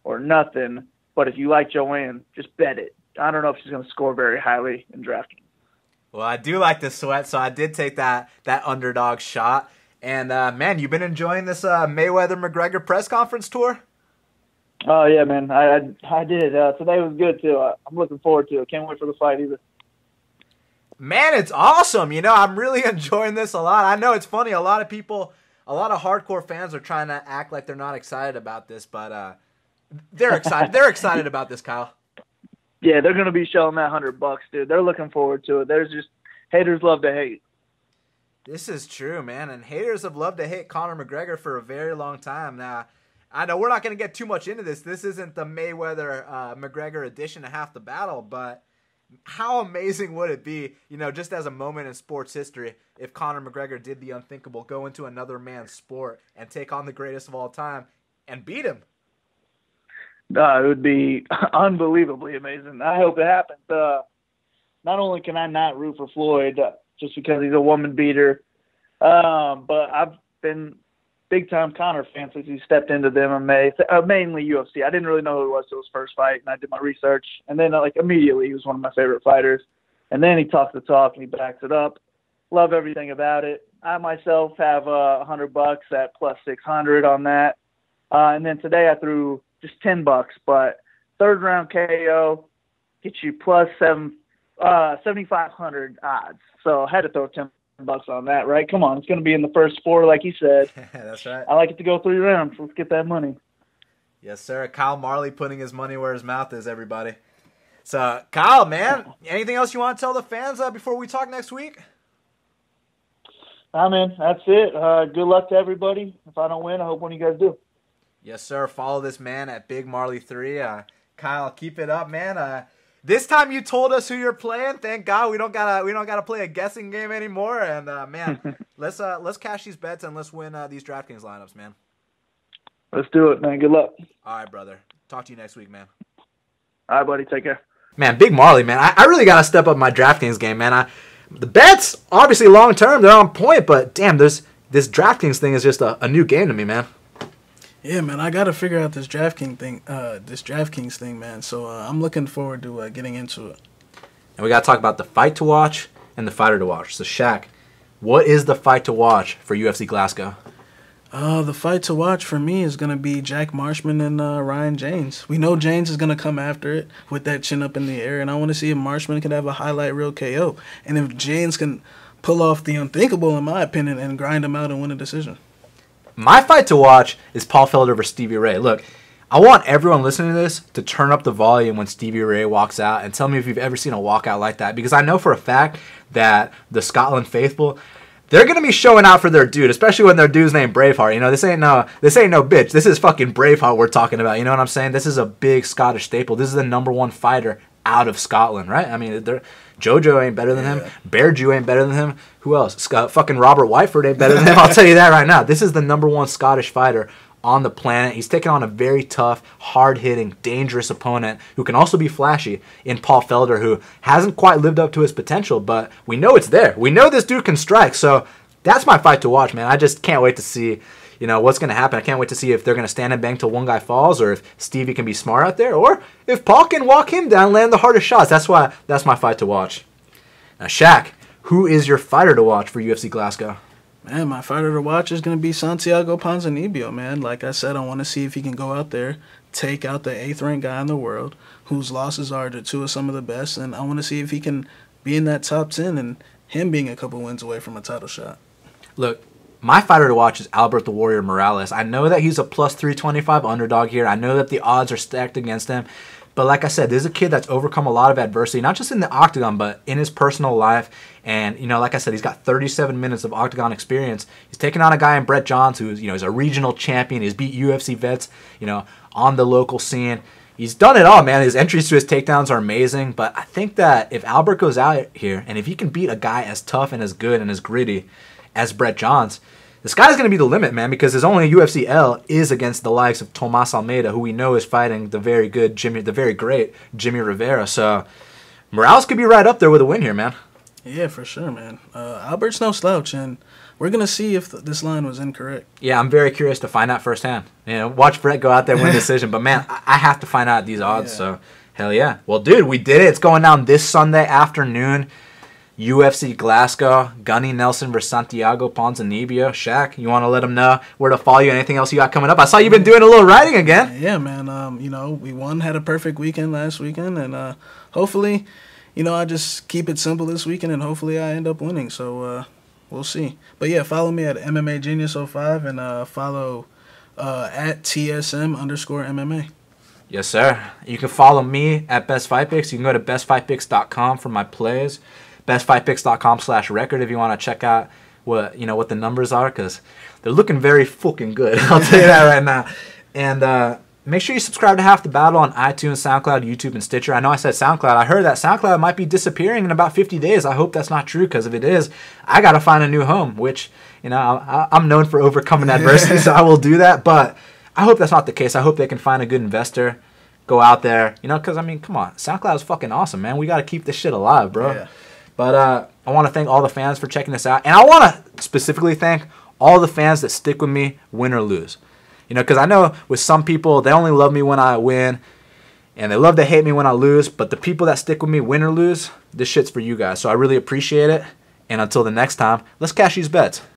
C: or nothing. But if you like Joanne, just bet it. I don't know if she's going to score very highly in DraftKings.
A: Well, I do like the sweat, so I did take that underdog shot. And, man, you've been enjoying this Mayweather-McGregor press conference tour?
C: Oh, yeah, man. I did. Today was good, too. I'm looking forward to it. Can't wait for the fight either.
A: Man, it's awesome. You know, I'm really enjoying this a lot. I know it's funny. A lot of hardcore fans are trying to act like they're not excited about this, but they're excited. They're excited about this, Kyle.
C: Yeah, they're going to be shelling that $100, dude. They're looking forward to it. There's just haters love to hate.
A: This is true, man. And haters have loved to hate Conor McGregor for a very long time. Now, I know we're not going to get too much into this. This isn't the Mayweather-McGregor edition of Half the Battle, but how amazing would it be, you know, just as a moment in sports history, if Conor McGregor did the unthinkable, go into another man's sport and take on the greatest of all time and beat him?
C: It would be unbelievably amazing. I hope it happens. Not only can I not root for Floyd just because he's a woman beater, but I've been big-time Conor fan since he stepped into the MMA, mainly UFC. I didn't really know who he was till his first fight, and I did my research. And then, immediately he was one of my favorite fighters. And then he talks the talk, and he backs it up. Love everything about it. I myself have $100 at plus 600 on that. And then today I threw just $10, but third round KO gets you plus 7,500 odds. So I had to throw $10 on that, right? Come on, it's going to be in the first 4, like you said.
A: That's right.
C: I like it to go 3 rounds. Let's get that money.
A: Yes, sir. Kyle Marley putting his money where his mouth is, everybody. So, Kyle, man, anything else you want to tell the fans before we talk next week?
C: Nah, man, that's it. Good luck to everybody. If I don't win, I hope one of you guys do.
A: Yes, sir. Follow this man at Big Marley 3. Kyle, keep it up, man. This time you told us who you're playing. Thank God we don't gotta play a guessing game anymore. And man, let's cash these bets and let's win these DraftKings lineups, man.
C: Let's do it, man. Good luck.
A: All right, brother. Talk to you next week, man.
C: All right, buddy. Take care.
A: Man, Big Marley, man. I really gotta step up my DraftKings game, man. The bets, obviously long term, they're on point, but damn, this DraftKings thing is just a new game to me, man.
B: Yeah, man, I got to figure out this DraftKings thing, man. So I'm looking forward to getting into it.
A: And we got to talk about the fight to watch and the fighter to watch. So, Shaq, what is the fight to watch for UFC Glasgow?
B: The fight to watch for me is going to be Jack Marshman and Ryan James. We know James is going to come after it with that chin up in the air, and I want to see if Marshman can have a highlight reel KO. And if James can pull off the unthinkable, in my opinion, and grind him out and win a decision.
A: My fight to watch is Paul Felder versus Stevie Ray. Look, I want everyone listening to this to turn up the volume when Stevie Ray walks out and tell me if you've ever seen a walkout like that, because I know for a fact that the Scotland faithful, they're going to be showing out for their dude, especially when their dude's named Braveheart. You know, this ain't no bitch. This is fucking Braveheart we're talking about. You know what I'm saying? This is a big Scottish staple. This is the #1 fighter out of Scotland, right? I mean, JoJo ain't better than him. Bear Jew ain't better than him. Who else? Fucking Robert Whiteford ain't better than him. I'll tell you that right now. This is the #1 Scottish fighter on the planet. He's taking on a very tough, hard-hitting, dangerous opponent who can also be flashy in Paul Felder, who hasn't quite lived up to his potential, but we know it's there. We know this dude can strike, so that's my fight to watch, man. I just can't wait to see, you know, what's going to happen. I can't wait to see if they're going to stand and bang till one guy falls, or if Stevie can be smart out there, or if Paul can walk him down, land the hardest shots. That's my fight to watch. Now, Shaq, who is your fighter to watch for UFC Glasgow?
B: Man, my fighter to watch is going to be Santiago Ponzinibbio, man. Like I said, I want to see if he can go out there, take out the 8th-ranked guy in the world, whose losses are to 2 of some of the best, and I want to see if he can be in that top 10 and him being a couple wins away from a title shot.
A: Look, my fighter to watch is Albert the Warrior Morales. I know that he's a plus 325 underdog here. I know that the odds are stacked against him. But like I said, this is a kid that's overcome a lot of adversity, not just in the octagon, but in his personal life. And, you know, like I said, he's got 37 minutes of octagon experience. He's taking on a guy in Brett Johns who's, you know, he's a regional champion. He's beat UFC vets, you know, on the local scene. He's done it all, man. His entries to his takedowns are amazing. But I think that if Albert goes out here and if he can beat a guy as tough and as good and as gritty as Brett Johns, the sky's going to be the limit, man, because his only UFC L is against the likes of Tomas Almeida, who we know is fighting the very great Jimmy Rivera. So, Morales could be right up there with a win here, man.
B: Yeah, for sure, man. Albert's no slouch, and we're going to see if this line was incorrect.
A: Yeah, I'm very curious to find out firsthand. Watch Brett go out there and win a decision. But, man, I have to find out these odds. Yeah. So, hell yeah. Well, dude, we did it. It's going down this Sunday afternoon. UFC Glasgow. Gunny Nelson versus Santiago Ponzinibbio. Shaq, you want to let them know where to follow you? Anything else you got coming up? I saw you've been doing a little writing again.
B: Yeah, man. We had a perfect weekend last weekend. And hopefully, I just keep it simple this weekend. And hopefully I end up winning. So, we'll see. But, yeah, follow me at MMA Genius 05 and follow at TSM_MMA.
A: Yes, sir. You can follow me at Best Fight Picks. You can go to bestfightpicks.com for my plays. bestfightpicks.com/record if you want to check out what the numbers are, because they're looking very fucking good. I'll tell you that right now. And make sure you subscribe to Half the Battle on iTunes, SoundCloud, YouTube, and Stitcher. I know I said SoundCloud. I heard that SoundCloud might be disappearing in about 50 days. I hope that's not true, because if it is, I got to find a new home, which, I'm known for overcoming adversity, so I will do that. But I hope that's not the case. I hope they can find a good investor, go out there, because, come on. SoundCloud is fucking awesome, man. We got to keep this shit alive, bro. Yeah. But I want to thank all the fans for checking this out. And I want to specifically thank all the fans that stick with me, win or lose. Because I know with some people, they only love me when I win, and they love to hate me when I lose. But the people that stick with me, win or lose, this shit's for you guys. So I really appreciate it. And until the next time, let's cash these bets.